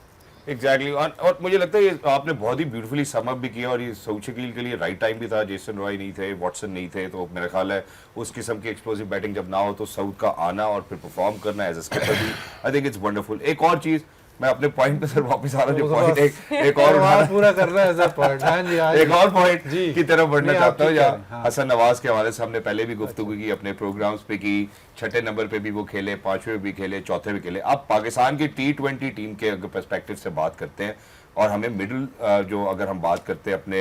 S1: एग्जैक्टली और मुझे लगता है ये आपने बहुत ही ब्यूटीफुली सम अप भी किया और ये सऊद शकील के लिए राइट टाइम भी था। जेसन रॉय नहीं थे, वॉटसन नहीं थे, तो मेरा ख्याल है उस किस्म की एक्सप्लोसिव बैटिंग जब ना हो तो सऊद का आना और फिर परफॉर्म करना एज अ स्किपर भी आई थिंक इट्स वंडरफुल। एक और चीज मैं अपने पॉइंट पे सर वापस आ रहा हूँ, जो पॉइंट एक और
S4: बात पूरा करना है सर पॉइंट। हाँ जी, हाँ जी।
S1: एक और पॉइंट
S4: जी।
S1: की तरफ बढ़ना
S4: नहीं,
S1: चाहता हूँ।
S4: आप ठीक
S1: या
S4: कह रहे हैं, हाँ।
S1: हसन नवाज के हवाले से हमने पहले भी गुफ्तगू की, अपने प्रोग्राम्स पे की, छठे नंबर पे भी वो खेले, पांचवें भी खेले, चौथे भी खेले। आप पाकिस्तान की T20 टीम के अगर पर्सपेक्टिव से बात करते हैं और हमें मिडिल जो अगर हम बात करते हैं अपने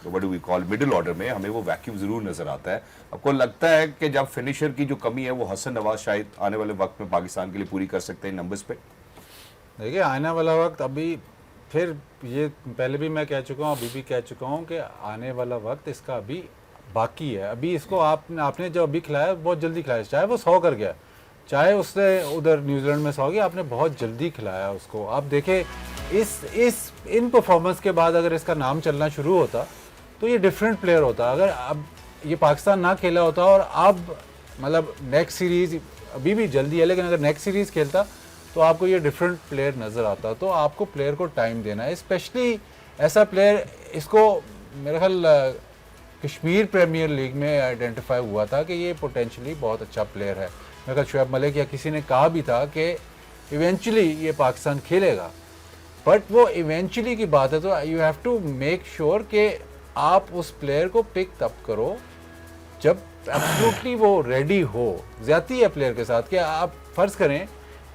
S1: what do we call middle order में, हमें वो वैक्यूम जरूर नजर आता है। आपको लगता है कि जब फिनिशर की जो कमी है वो हसन नवाज शायद आने वाले वक्त में पाकिस्तान के लिए पूरी कर सकते हैं नंबर्स पे?
S4: देखिए आने वाला वक्त अभी फिर ये पहले भी मैं कह चुका हूँ, अभी भी कह चुका हूँ कि आने वाला वक्त इसका अभी बाकी है। अभी इसको आपने जो अभी खिलाया बहुत जल्दी खिलाया, चाहे वो 100 कर गया, चाहे उसने उधर न्यूजीलैंड में 100 गया, आपने बहुत जल्दी खिलाया उसको। आप देखें इन परफॉर्मेंस के बाद अगर इसका नाम चलना शुरू होता तो ये डिफरेंट प्लेयर होता। अगर अब ये पाकिस्तान ना खेला होता और अब मतलब नेक्स्ट सीरीज़ अभी भी जल्दी है, लेकिन अगर नेक्स्ट सीरीज़ खेलता तो आपको ये डिफरेंट प्लेयर नज़र आता। तो आपको प्लेयर को टाइम देना है, स्पेशली ऐसा प्लेयर, इसको मेरा ख्याल कश्मीर प्रीमियर लीग में आइडेंटिफाई हुआ था कि ये पोटेंशली बहुत अच्छा प्लेयर है। मेरे ख्याल शुएब मलिक या किसी ने कहा भी था कि इवेंचुअली ये पाकिस्तान खेलेगा, बट वो इवेंचुअली की बात है तो you have to make sure कि आप उस प्लेयर को पिक अप करो जब एब्सोल्युटली वो रेडी हो। ज्यादती है प्लेयर के साथ कि आप फ़र्ज़ करें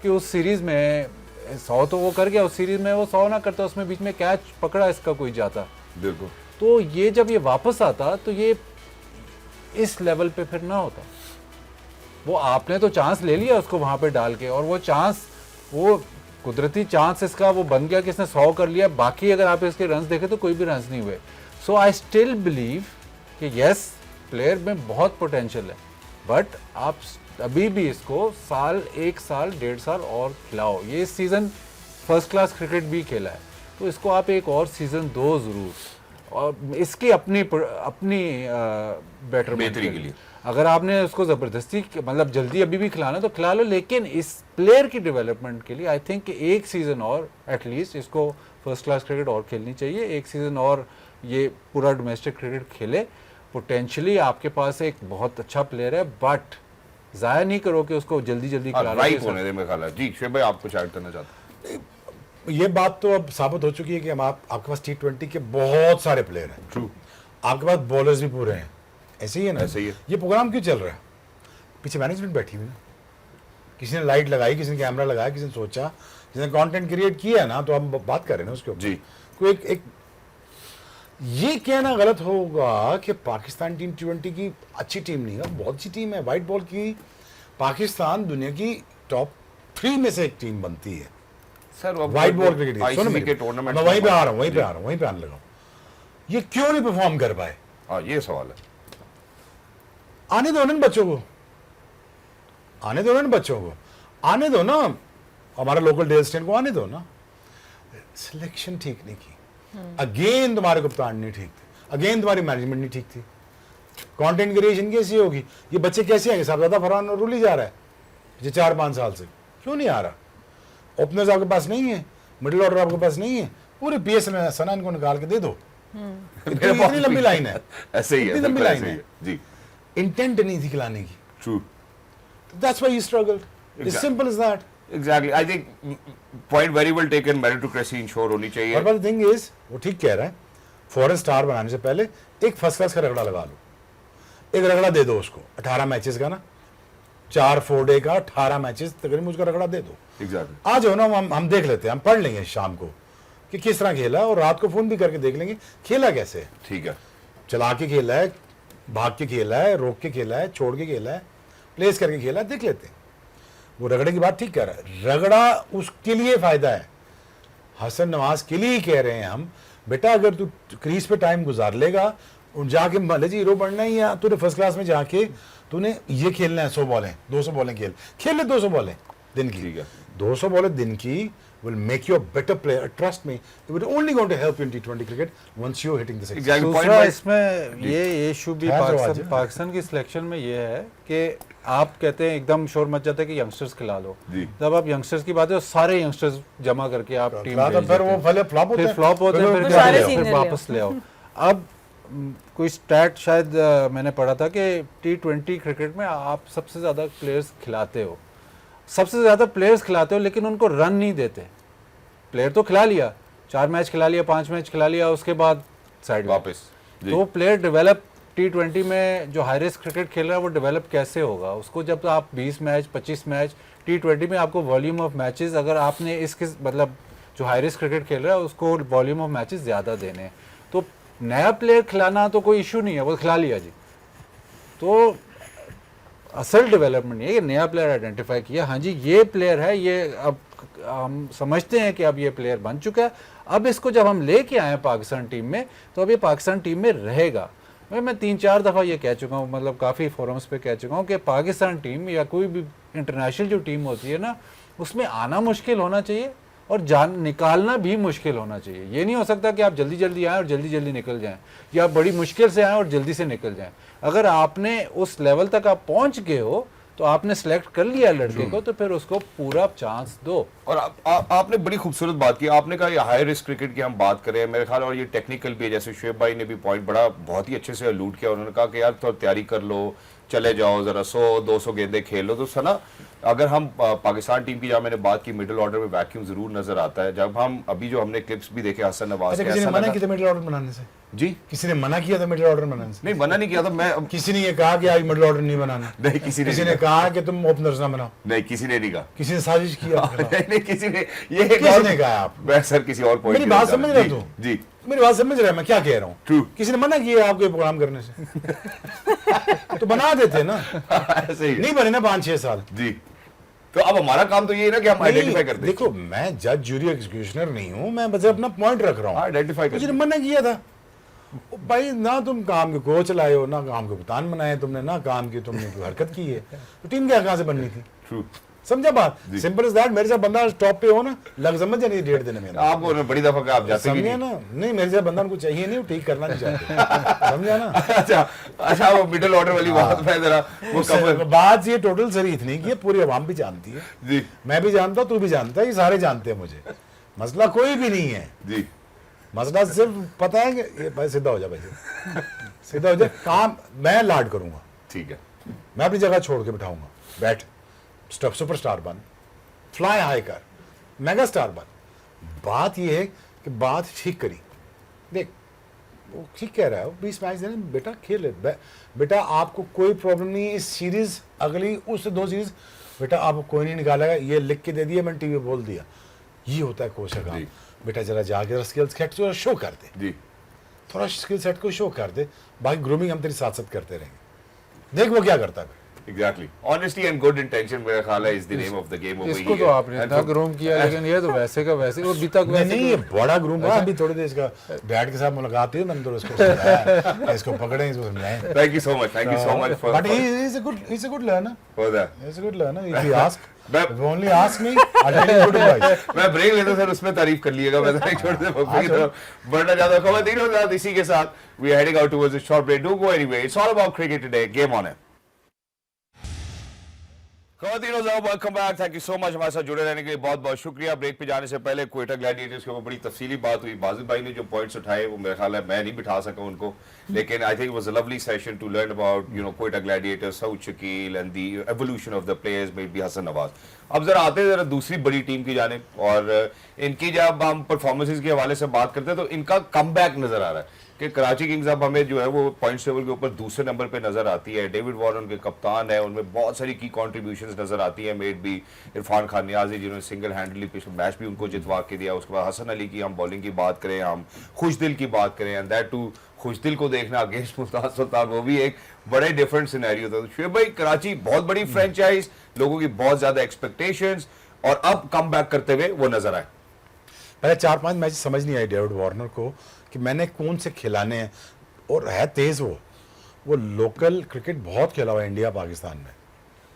S4: कि उस सीरीज़ में 100 तो वो कर गया, उस सीरीज़ में वो 100 ना करता, उसमें बीच में कैच पकड़ा इसका कोई जाता,
S1: बिल्कुल,
S4: तो ये जब ये वापस आता तो ये इस लेवल पे फिर ना होता। वो आपने तो चांस ले लिया उसको वहाँ पे डाल के, और वो चांस, वो कुदरती चांस इसका वो बन गया कि इसने 100 कर लिया। बाकी अगर आप इसके रन्स देखें तो कोई भी रन्स नहीं हुए। सो आई स्टिल बिलीव कि यस प्लेयर में बहुत पोटेंशियल है, बट आप अभी भी इसको एक साल 1.5 साल और खिलाओ। ये सीज़न फर्स्ट क्लास क्रिकेट भी खेला है, तो इसको आप एक और सीज़न दो ज़रूर, और इसकी अपनी
S1: बेहतरी के लिए।
S4: अगर आपने उसको ज़बरदस्ती मतलब जल्दी अभी भी खिलाना तो खिला लो, लेकिन इस प्लेयर की डेवलपमेंट के लिए आई थिंक एक सीज़न और एटलीस्ट इसको फर्स्ट क्लास क्रिकेट और खेलनी चाहिए। एक सीज़न और ये पूरा डोमेस्टिक क्रिकेट खेले। पोटेंशियली आपके पास एक बहुत अच्छा प्लेयर है, बट ज़ाया नहीं करो कि उसको जल्दी जल्दी खिला
S1: राइट होने दे। मेरे ख्याल है जी शुएब भाई आप कुछ ऐड करना चाहते हैं?
S2: ये बात तो अब साबित हो चुकी है कि हम आपके पास T20 के बहुत सारे प्लेयर हैं।
S1: ट्रू,
S2: आपके पास बॉलर्स भी पूरे हैं। ऐसे ही है ना?
S1: ऐसे ही है।
S2: ये प्रोग्राम क्यों चल रहा है? पीछे मैनेजमेंट बैठी हुई ना, किसी ने लाइट लगाई, किसी ने कैमरा लगाया, किसी ने सोचा, किसी ने कंटेंट क्रिएट किया ना, तो हम बात कर रहे हैं ना उसके ऊपर।
S1: जी,
S2: कोई एक ये कहना गलत होगा कि पाकिस्तान टीम T20 की अच्छी टीम नहीं है, बहुत अच्छी टीम है। वाइट बॉल की पाकिस्तान दुनिया की टॉप 3 में से एक टीम बनती है
S1: सर
S2: वाइट बॉल क्रिकेट की। सुनो
S1: के टूर्नामेंट
S2: मैं वहीं पे आ रहा हूँ, वहीं पे आने लगा हूँ। ये क्यों नहीं परफॉर्म कर पाए?
S1: हाँ ये सवाल है।
S2: आने दो ना बच्चों को, आने दो ना बच्चों को, आने दो ना, हमारा लोकल डेल स्टेन को आने दो ना। सिलेक्शन ठीक नहीं की, अगेन तुम्हारे कप्तान नहीं ठीक थे, अगेन तुम्हारी मैनेजमेंट नहीं ठीक थी, कंटेंट क्रिएशन कैसी होगी, ये बच्चे कैसे आएंगे? साहबजादा फरहान रूली जा रहा है ये 4-5 साल से, क्यों नहीं आ रहा? ओपनर्स आपके पास नहीं है, मिडिल ऑर्डर आपके पास नहीं है, पूरे PSL में सनान को निकाल के दे दो। इतनी लंबी लाइन है,
S1: ऐसे ही है,
S2: इतनी लंबी
S1: बिल्कुल
S2: लाइन
S1: ऐसे ही
S2: है
S1: है जी।
S2: इंटेंट नहीं थी खिलाने की,
S1: true,
S2: that's why he struggled, it's simple as that.
S1: Exactly, I think point very well taken. Meritocracy ensure होनी चाहिए।
S2: और बट थिंग इज, वो ठीक कह रहा है, फॉरेन स्टार बनाने से पहले एक फर्स्ट क्लास का रगड़ा लगा लो, एक रगड़ा दे दो उसको 18 मैचेस का ना, 4 4 डे का 18 मैचेस तकरीबन उसका रगड़ा दे दो।
S1: एग्जैक्टली,
S2: आ जाओ ना, हम देख लेते हैं, हम पढ़ लेंगे शाम को कि किस तरह खेला, और रात को फोन भी करके देख लेंगे खेला कैसे है।
S1: ठीक है,
S2: चला के खेला है, भाग के खेला है, रोक के खेला है, छोड़ के खेला है, प्लेस करके खेला है, देख लेते हैं। वो रगड़े की बात ठीक कह रहा है, रगड़ा उसके लिए फायदा है, हसन नवाज के लिए ही कह रहे हैं हम, बेटा अगर तू क्रीज पे टाइम गुजार लेगा, जाके भले जी हीरो बनना ही है, तूने फर्स्ट क्लास में जाके तूने ये खेलना है, 100 बॉलें 200 बॉलें खेल ले 200 बॉलें, दिन
S1: ठीक
S2: की।
S1: है।
S2: 200 बॉलें दिन की will make you a better player. Trust me, it will only going to help you in T20 cricket once you're hitting the six.
S1: Exactly. point
S4: दूसरा
S1: by-
S4: इसमें ये इशू भी
S2: खैर जो आज है।
S4: पाकिस्तान की सिलेक्शन में ये है कि आप कहते हैं एकदम शोर मच जाता है कि यंगस्टर्स खिला लो।
S1: जी।
S4: जब आप यंगस्टर्स की बात है तो सारे यंगस्टर्स जमा करके आप टीम
S2: खिला तो
S4: भेज
S2: फिर
S4: देते
S2: वो
S4: हैं।
S2: पहले फ्लॉप होते
S4: फिर
S2: हैं,
S4: फ्लॉप होते हैं,
S2: फिर
S4: फिर
S2: वो
S4: क्या
S3: सारे
S4: ले आओ,
S3: सीनियर
S4: फिर
S3: ले आओ।
S4: वापस ले आओ। अब कोई स्टैट शायद मैंने पढ़ा था कि T20 क्रिकेट में आप सबसे ज़्यादा प्लेयर्स खिलाते हो, सबसे ज़्यादा प्लेयर्स खिलाते हो, लेकिन उनको रन नहीं देते। प्लेयर तो खिला लिया, 4 मैच खिला लिया, 5 मैच खिला लिया, उसके बाद साइड
S1: वापस जी।
S4: तो प्लेयर डेवलप T20 में जो हाई रिस्क क्रिकेट खेल रहा है वो डेवलप कैसे होगा उसको, जब आप 20 मैच 25 मैच T20 में आपको वॉल्यूम ऑफ मैचेस, अगर आपने इसके मतलब जो हाई रिस्क क्रिकेट खेल रहा है उसको वॉल्यूम ऑफ मैचेस ज़्यादा देने हैं, तो नया प्लेयर खिलाना तो कोई इशू नहीं है, वो खिला लिया जी। तो असल डेवलपमेंट नहीं है कि नया प्लेयर आइडेंटिफाई किया, हाँ जी ये प्लेयर है, ये अब हम समझते हैं कि अब ये प्लेयर बन चुका है, अब इसको जब हम लेके आए हैं पाकिस्तान टीम में तो अब ये पाकिस्तान टीम में रहेगा। मैं 3-4 दफ़ा ये कह चुका हूँ, मतलब काफ़ी फोरम्स पे कह चुका हूँ कि पाकिस्तान टीम या कोई भी इंटरनेशनल जो टीम होती है ना, उसमें आना मुश्किल होना चाहिए और जान निकालना भी मुश्किल होना चाहिए। ये नहीं हो सकता कि आप जल्दी जल्दी आएँ और जल्दी जल्दी निकल जाएँ, या आप बड़ी मुश्किल से आएँ और जल्दी से निकल जाएँ। अगर आपने उस लेवल तक आप पहुँच गए हो तो आपने सेलेक्ट कर लिया लड़के को, तो फिर उसको पूरा चांस दो।
S1: और आपने बड़ी खूबसूरत बात की, आपने कहा ये हाई रिस्क क्रिकेट की हम बात करें मेरे ख्याल, और ये टेक्निकल भी है, जैसे शुएब भाई ने भी पॉइंट बड़ा बहुत ही अच्छे से अलूड किया। उन्होंने कहा कि यार थोड़ा तैयारी कर लो, चले जाओ जरा 100-200 गेंदे खेल लो। तो सना अगर हम पाकिस्तान टीम की जहाँ मैंने बात की मिडिल ऑर्डर में वैक्यूम जरूर नजर आता है। जब हम अभी जो हमने क्लिप्स भी देखे हसन नवाज
S2: अच्छा
S1: के,
S2: किसी ने
S1: ऐसा
S2: मना
S1: लगा-
S2: किया था मिडिल ऑर्डर बनाने से?
S1: जी
S2: किसी ने मना किया था मिडिल ऑर्डर बनाने से?
S1: नहीं मना नहीं किया था मैं,
S2: किसी ने ये कहा कि आज मिडिल ऑर्डर नहीं बनाना?
S1: नहीं किसी
S2: किसी ने
S1: नहीं
S2: कहा कि तुम ओपनर्स ना बनाओ?
S1: नहीं किसी ने नहीं कहा।
S2: किसी ने साजिश किया?
S1: नहीं नहीं किसी ने, ये एक
S2: किसी
S1: और-
S2: ने कहा आप?
S1: मैं सर किसी और पॉइंट
S2: मेरी बात समझ रहे हो?
S1: जी
S2: मेरी बात समझ रहे हैं मैं क्या कह रहा हूँ?
S1: True.
S2: किसी ने मना किया आपको ये प्रोग्राम करने से? तो बना देते ना,
S1: ऐसे ही है।
S2: नहीं बने ना 5-6 साल।
S1: जी तो अब हमारा काम तो ये है ना कि हम आइडेंटिफाई कर दें।
S2: देखो मैं जज जूरी एग्जीक्यूशनर नहीं हूँ, मैं बस अपना पॉइंट रख रहा हूँ।
S1: आइडेंटिफाई कर
S2: किसी ने
S1: दें।
S2: मना किया था भाई, ना तुम काम के कोच लाए हो, ना काम के कप्तान बनाए तुमने, ना काम की तुमने कोई हरकत की है, तो टीम क्या कहाँ से बननी थी?
S1: True.
S2: समझा बात?
S1: जी।
S2: Simple is that. मेरे साथ बंदा टॉप पे हो ना, लग समझ जाए 1.5 दिन में
S1: आपको उन्होंने बड़ी दफा कहा आप जाते भी
S2: समझा
S1: नहीं।
S2: ना? नहीं मेरे साथ बंदा को चाहिए नहीं, वो ठीक करना नहीं चाहते। समझा ना?
S1: अच्छा अच्छा वो मिडिल ऑर्डर वाली बात मैं जरा वो कवर
S2: बात ये टोटल सरी इतनी की पूरी आवाम भी जानती है,
S1: जी
S2: मैं भी जानता हूँ, तू भी जानता है, ये सारे जानते हैं मुझे। मसला कोई भी नहीं है,
S1: जी
S2: मसला सिर्फ पता है कि ये भाई सीधा हो जा, भाई सीधा हो जा, काम मैं लाड करूंगा,
S1: ठीक है
S2: मैं अपनी जगह छोड़ के बिठाऊंगा, बैठ सुपरस्टार बन, फ्लाई हाई कर, मेगा स्टार बन। बात ये है कि बात ठीक करी, देख वो ठीक कह रहा है, 20 मैच देने बेटा खेल ले, बेटा आपको कोई प्रॉब्लम नहीं है, इस सीरीज अगली उससे 2 सीरीज बेटा आपको कोई नहीं निकालेगा, ये लिख के दे दिया, मैंने टीवी बोल दिया। ये होता है कोच का काम।
S1: जी।
S2: बेटा जरा जाके स्किल सेट को शो कर दे,
S1: जी
S2: थोड़ा स्किल सेट को शो कर दे, बाकी ग्रूमिंग हम तेरी साथ साथ करते रहेंगे, देख वो क्या करता है।
S1: Exactly honesty and good intention मेरा ख्याल है is the name of the game over
S4: इसको तो आपने इतना ग्रूम किया, लेकिन ये तो वैसे का वैसे, वो अभी तक
S2: नहीं
S4: वैसे
S2: नहीं ये बड़ा ग्रूम है, अभी थोड़ी देर इसका डैड के साथ मुलाकात हुई, मैंने तो इसको समझाया, इसको पकड़े, इसको समझाएं।
S1: Thank you so much for
S2: But he's a good learner.
S1: For that
S2: He's a good learner. If you ask,
S1: मैं-
S2: if you only ask me, I'll tell you good advice.
S1: मैं ब्रेक लेता सर उसमें तारीफ कर लिएगा, मैं एक छोटे से वक्त की तरफ बढ़ना चाहता हूं। खवातीन और साथ इसी के साथ we are heading out towards a short break. Don't go anywhere. It's all about cricket today. Game on है। खवातीन और साहब welcome back, thank you so much हमारे साथ जुड़े रहने के लिए बहुत बहुत शुक्रिया। ब्रेक पे जाने से पहले क्वेटा ग्लैडिएटर्स के ऊपर बड़ी तफसीली बात हुई, बाजिद भाई ने जो पॉइंट्स उठाए वो मेरा ख्याल है मैं नहीं बिठा सका उनको, लेकिन I think it was a lovely session to learn about Quetta gladiators, Saud Shakeel and the evolution of the players, maybe Hasan Nawaz. अब जरा आते हैं जरा दूसरी बड़ी टीम की जानिब, और इनकी जब हम परफॉर्मेंसेस के हवाले से बात करते हैं तो इनका कमबैक नजर आ रहा है कि कराची किंग्स अब हमें जो है वो पॉइंट्स टेबल के ऊपर दूसरे नंबर पे नजर आती है। डेविड वॉर्नर उनके कप्तान है, उनमें बहुत सारी की कंट्रीब्यूशंस नजर आती है, मेड भी इरफान खान नियाजी जिन्होंने सिंगल हैंडली पिछले मैच भी उनको जितवा के दिया। उसके बाद हसन अली की हम बॉलिंग की बात करें, हम खुशदिल की बात करें, एंड दैट टू खुशदिल को देखना अगेंस्ट मुल्तान सुल्तान, वो भी एक बड़े डिफरेंट सिनेरियो था। शुएब भाई कराची बहुत बड़ी फ्रेंचाइज, लोगों की बहुत ज्यादा एक्सपेक्टेशंस, और अब कम बैक करते हुए वो नजर आए।
S2: पहले 4-5 मैच समझ नहीं आई डेविड वार्नर को कि मैंने कौन से खिलाने हैं, और है तेज वो लोकल क्रिकेट बहुत खेला हुआ है इंडिया पाकिस्तान में,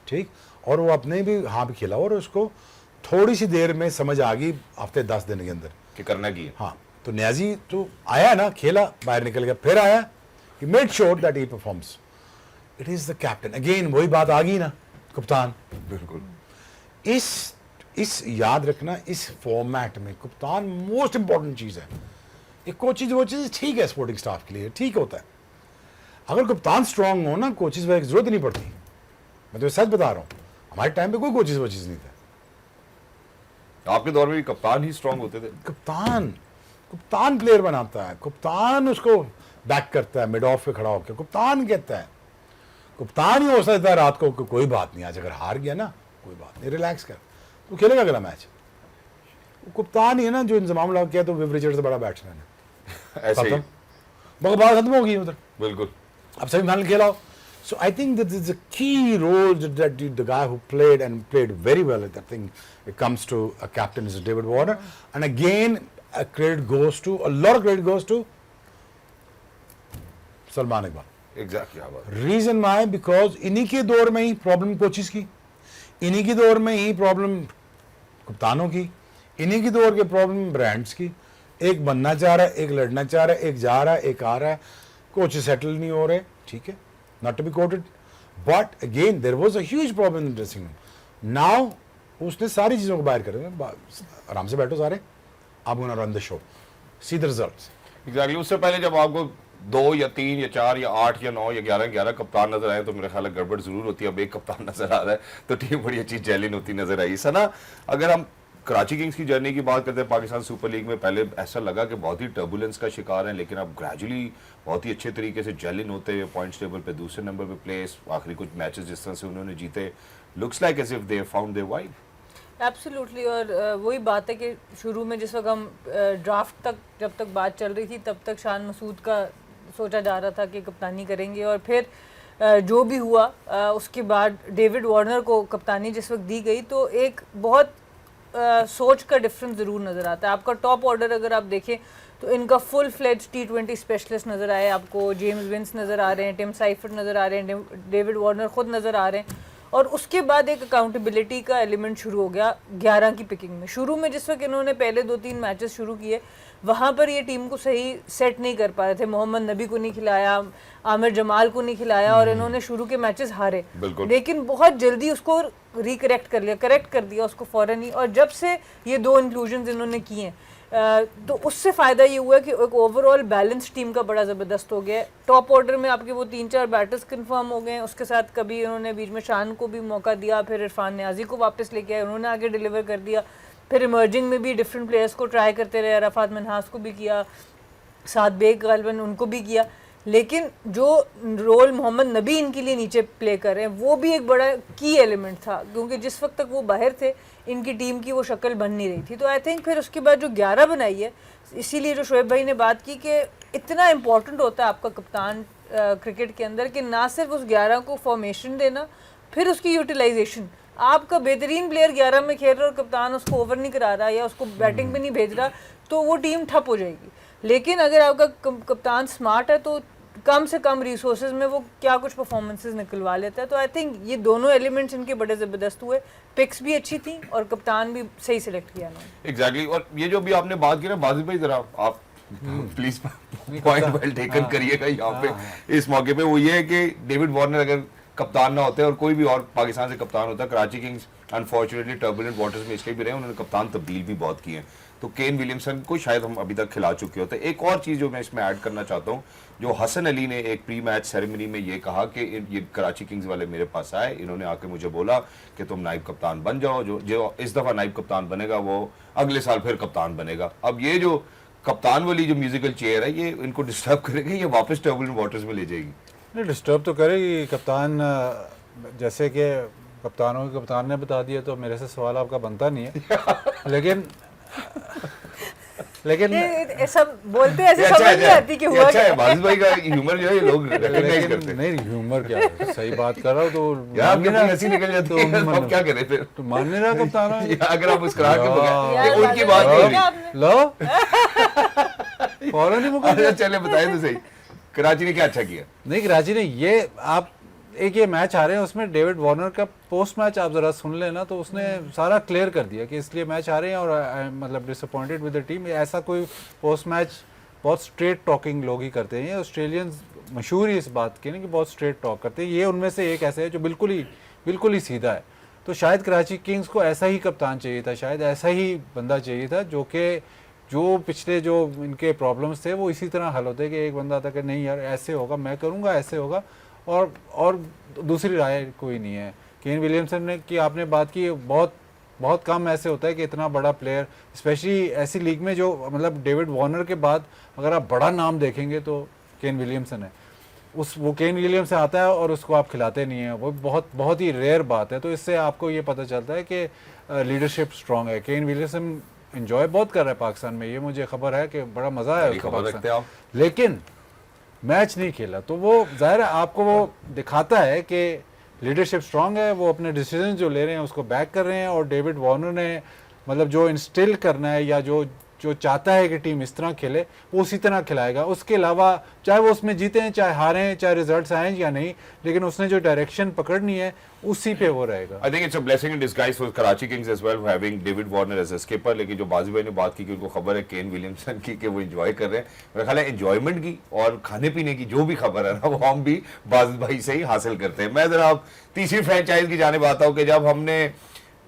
S2: ठीक, और वो अपने भी हाँ भी खेला और उसको थोड़ी सी देर में समझ आ गई हफ्ते 10 दिन के अंदर
S1: कि करना की है।
S2: हाँ, तो न्याजी तो आया ना, खेला, बाहर निकल गया, फिर आया, he made sure that he performs. It is the captain. Again वही बात आ गई ना, कप्तान।
S1: बिल्कुल।
S2: इस याद रखना, इस फॉर्मेट में कप्तान मोस्ट इंपॉर्टेंट चीज़ है। एक कोचिज वो चीज़ ठीक है स्पोर्टिंग स्टाफ के लिए, ठीक होता है। अगर कप्तान स्ट्रांग हो ना, कोचिज की जरूरत ही नहीं पड़ती। मैं तो सच बता रहा हूँ, हमारे टाइम पे कोई कोचिज वो चीज़ नहीं था।
S1: आपके दौर में भी कप्तान ही स्ट्रांग होते थे।
S2: कप्तान प्लेयर बनाता है, कप्तान उसको बैक करता है, मिड ऑफ पे खड़ा होकर कप्तान कहता है, कप्तान ही हौसला देता है रात को कि कोई बात नहीं, आज अगर हार गया ना कोई बात नहीं, रिलैक्स कर, तो खेलेगा अगला मैच। वो कप्तान ही है ना जो इंतजाम लगा किया, तो विव रिचर्ड से बड़ा बैट्समैन है।
S1: ऐसे ही।
S2: बकवास खत्म हो गई उधर,
S1: बिल्कुल।
S2: अब सेमीफाइनल खेला हो। So I think that is a key role that the guy who played and played very well at that thing. It comes to a captain is David Warner, and again a credit goes to Salman Iqbal.
S1: Exactly क्या बात।
S2: Reason why? Because इन्हीं के दौर में ही problem coaches की, इन्हीं के दौर में ही प्रॉब्लम कप्तानों की, इन्हीं के दौर के प्रॉब्लम ब्रांड्स की। एक बनना चाह रहा है, एक लड़ना चाह रहा है, एक जा रहा है, एक आ रहा है, कोच सेटल नहीं हो रहे, ठीक है, not to be quoted, but again there was a huge problem in the dressing room. Now उसने सारी चीज़ों को बाहर कर दिया, आराम से बैठो सारे, आप gonna run the show, see the results.
S1: Exactly. उससे पहले जब आपको 2 या 3 या 4 या 8 या 9 या 11 कप्तान नजर आए तो मेरा ख्याल है गड़बड़ जरूर होती है। अब एक कप्तान नजर आ रहा है तो टीम बड़ी अच्छी जेलिन होती नजर आई। सना, अगर हम कराची किंग्स की जर्नी की बात करते हैं, पाकिस्तान सुपर लीग में पहले ऐसा लगा कि बहुत ही टर्बुलेंस का शिकार है, लेकिन अब ग्रेजुअली बहुत ही अच्छे तरीके से जेलिन होते हैं, पॉइंट्स टेबल पे दूसरे नंबर पे प्लेस, आखिरी कुछ मैचेस जिस तरह से उन्होंने जीते, looks like as if they found their vibe.
S3: Absolutely. और वही बात है कि शुरू में जिस वक्त हम ड्राफ्ट तक जब तक बात चल रही थी तब तक शान मसूद का सोचा जा रहा था कि कप्तानी करेंगे, और फिर जो भी हुआ उसके बाद डेविड वार्नर को कप्तानी जिस वक्त दी गई तो एक बहुत सोच का डिफरेंस ज़रूर नज़र आता है। आपका टॉप ऑर्डर अगर आप देखें तो इनका फुल फ्लेज T20 स्पेशलिस्ट नज़र आए आपको, जेम्स विंस नज़र आ रहे हैं, टिम साइफर्ट नज़र आ रहे हैं, डेविड वार्नर ख़ुद नज़र आ रहे हैं, और उसके बाद एक अकाउंटेबिलिटी का एलिमेंट शुरू हो गया 11 की पिकिंग में। शुरू में जिस वक्त इन्होंने पहले 2-3 मैचेस शुरू किए वहाँ पर ये टीम को सही सेट नहीं कर पा रहे थे, मोहम्मद नबी को नहीं खिलाया, आमिर जमाल को नहीं खिलाया, और इन्होंने शुरू के मैचेस हारे, लेकिन बहुत जल्दी उसको रिकरेक्ट कर लिया, करेक्ट कर दिया उसको फ़ौरन ही। और जब से ये 2 इंक्लूजन्स इन्होंने किए तो उससे फ़ायदा ये हुआ कि एक ओवरऑल बैलेंस टीम का बड़ा ज़बरदस्त हो गया। टॉप ऑर्डर में आपके वो 3-4 बैटर्स कंफर्म हो गए, उसके साथ कभी उन्होंने बीच में शान को भी मौका दिया, फिर इरफान नियाज़ी को वापस लेके आए, उन्होंने आगे डिलीवर कर दिया, फिर इमर्जिंग में भी डिफरेंट प्लेयर्स को ट्राई करते रहे, अराफात मनहास को भी किया, साथ बेग गालबन उनको भी किया, लेकिन जो रोल मोहम्मद नबी इनके लिए नीचे प्ले कर रहे हैं वो भी एक बड़ा की एलिमेंट था, क्योंकि जिस वक्त तक वो बाहर थे इनकी टीम की वो शक्ल बन नहीं रही थी। तो आई थिंक फिर उसके बाद जो 11 बनाई है, इसीलिए जो शोएब भाई ने बात की कि इतना इम्पोर्टेंट होता है आपका कप्तान क्रिकेट के अंदर कि ना सिर्फ उस 11 को फॉर्मेशन देना, फिर उसकी यूटिलाइजेशन। आपका बेहतरीन प्लेयर 11 में खेल रहा है और कप्तान उसको ओवर नहीं करा रहा या उसको बैटिंग पे नहीं भेज रहा तो वो टीम ठप हो जाएगी। लेकिन अगर आपका कप्तान स्मार्ट है तो कम से कम रिसोर्सेज में वो क्या कुछ परफॉर्मेंसेस निकलवा लेता है। तो आई थिंक ये दोनों एलिमेंट्स इनके बड़े ज़बरदस्त हुए, पिक्स भी अच्छी थी और कप्तान भी सही सिलेक्ट किया उन्होंने।
S1: एग्जैक्टली। और ये जो भी आपने बात की ना बाजिद भाई, जरा आप प्लीज पॉइंट वेल टेकन करिएगा यहाँ पे इस मौके पे। वो ये है कि डेविड वार्नर अगर कप्तान ना होते और कोई भी और पाकिस्तान से कप्तान होता, Karachi Kings unfortunately turbulent waters में इसके भी रहे, उन्होंने कप्तान तब्दील भी बहुत किए हैं, तो केन विलियमसन को शायद हम अभी तक खिला चुके होते। एक और चीज़ जो मैं इसमें ऐड करना चाहता हूँ, जो हसन अली ने एक प्री मैच सेरेमनी में ये कहा कि ये कराची किंग्स वाले मेरे पास आए, इन्होंने आके मुझे बोला कि तुम नाइब कप्तान बन जाओ, जो इस दफ़ा नाइब कप्तान बनेगा वो अगले साल फिर कप्तान बनेगा। अब ये जो कप्तान वाली जो म्यूजिकल चेयर है ये इनको डिस्टर्ब करेगी या वापस टर्बुलेंट वाटर्स में ले जाएगी?
S4: नहीं, डिस्टर्ब तो करेगी। कप्तान जैसे कि कप्तानों के कप्तान ने बता दिया तो मेरे से सवाल आपका बनता नहीं है। लेकिन
S3: ऐसा बोलते ऐसे समझ नहीं आती कि हुआ
S1: अच्छा है बाजिद भाई का ह्यूमर जो है ये लोग रिकॉग्नाइज करते हैं।
S4: नहीं, ह्यूमर क्या है, सही बात कर रहा हूँ तो
S1: यार आपकी हंसी निकल जाती है, अब क्या करें फिर?
S4: तो मानने रहा कप्तान
S1: अगर आप मुस्कुरा के
S3: यार,
S1: बगैर उनकी बात नहीं रही।
S4: लो फौरन ही मुकर।
S1: चले बताएं तो सही, कराची ने क्या अच्छा किया?
S4: नहीं, कराची ने ये आप एक ये मैच हारे हैं उसमें डेविड वार्नर का पोस्ट मैच आप ज़रा सुन लेना तो उसने सारा क्लियर कर दिया कि इसलिए मैच हारे हैं और मतलब डिसअपॉइंटेड विद द टीम। ऐसा कोई पोस्ट मैच बहुत स्ट्रेट टॉकिंग लोग ही करते हैं, ऑस्ट्रेलियंस मशहूर ही इस बात की ना कि बहुत स्ट्रेट टॉक करते हैं। ये उनमें से एक ऐसे है जो बिल्कुल ही सीधा है। तो शायद कराची किंग्स को ऐसा ही कप्तान चाहिए था, शायद ऐसा ही बंदा चाहिए था जो पिछले जो इनके प्रॉब्लम्स थे वो इसी तरह हल होते कि एक बंदा था कि नहीं यार ऐसे होगा, मैं करूँगा, ऐसे होगा, और दूसरी राय कोई नहीं है। केन विलियमसन ने की आपने बात की, बहुत कम ऐसे होता है कि इतना बड़ा प्लेयर, स्पेशली ऐसी लीग में जो मतलब डेविड वार्नर के बाद अगर आप बड़ा नाम देखेंगे तो केन विलियमसन है। वो केन विलियमसन आता है और उसको आप खिलाते नहीं हैं, वो बहुत ही रेयर बात है। तो इससे आपको ये पता चलता है कि लीडरशिप स्ट्रांग है। केन विलियमसन एंजॉय बहुत कर रहा है पाकिस्तान में, ये मुझे खबर है कि बड़ा मज़ा है उसको पाकिस्तान, लेकिन मैच नहीं खेला। तो वो ज़ाहिर है आपको वो दिखाता है कि लीडरशिप स्ट्रांग है, वो अपने डिसीजन जो ले रहे हैं उसको बैक कर रहे हैं। और डेविड वार्नर ने मतलब जो इंस्टिल करना है या जो चाहता है कि टीम इस तरह खेले वो उसी तरह खिलाएगा। उसके अलावा चाहे वो उसमें जीते हैं, चाहे हारें, चाहे रिजल्ट्स आएँ या नहीं, लेकिन उसने जो डायरेक्शन पकड़नी है उसी पे वो रहेगा।
S1: I think it's a blessing in disguise for Karachi Kings as well, having David Warner as a skipper। लेकिन जो बाजी भाई ने बात की कि उनको खबर है केन विलियमसन की कि वो एंजॉय कर रहे हैं, मेरा ख्याल है एंजॉयमेंट की और खाने पीने की जो भी खबर है ना वो हम भी बाजी भाई से ही हासिल करते हैं। मैं जरा अब तीसरी फ्रेंचाइज की जानिब आता हूँ कि जब हमने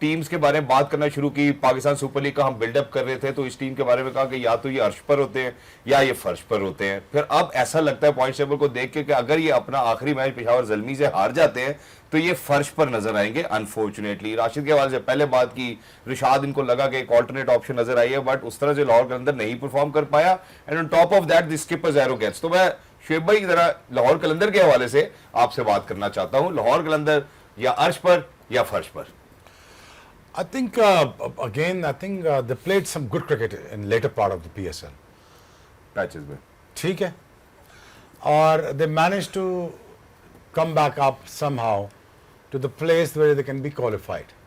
S1: टीम्स के बारे में बात करना शुरू की, पाकिस्तान सुपर लीग का हम बिल्डअप कर रहे थे तो इस टीम के बारे में कहा कि या तो ये अर्श पर होते हैं या ये फर्श पर होते हैं। फिर अब ऐसा लगता है पॉइंट टेबल को देख के कि अगर ये अपना आखिरी मैच पेशावर ज़ल्मी से हार जाते हैं तो ये फर्श पर नजर आएंगे अनफॉर्चुनेटली। राशिद के हवाले से पहले बात की, रिशाद इनको लगा कि एक ऑल्टरनेट ऑप्शन नजर आई है, बट उस तरह से लाहौर के अंदर नहीं परफॉर्म कर पाया। And on top of that the skippers arrogance. तो मैं शुएब भाई जरा लाहौर कलंदर के हवाले से आपसे बात करना चाहता हूँ, लाहौर कलंदर या अर्श पर या फर्श पर?
S2: I think they played some good cricket in later part of the PSL.
S1: Matches में
S2: ठीक है, और they managed to come back up somehow to the place where they can be qualified.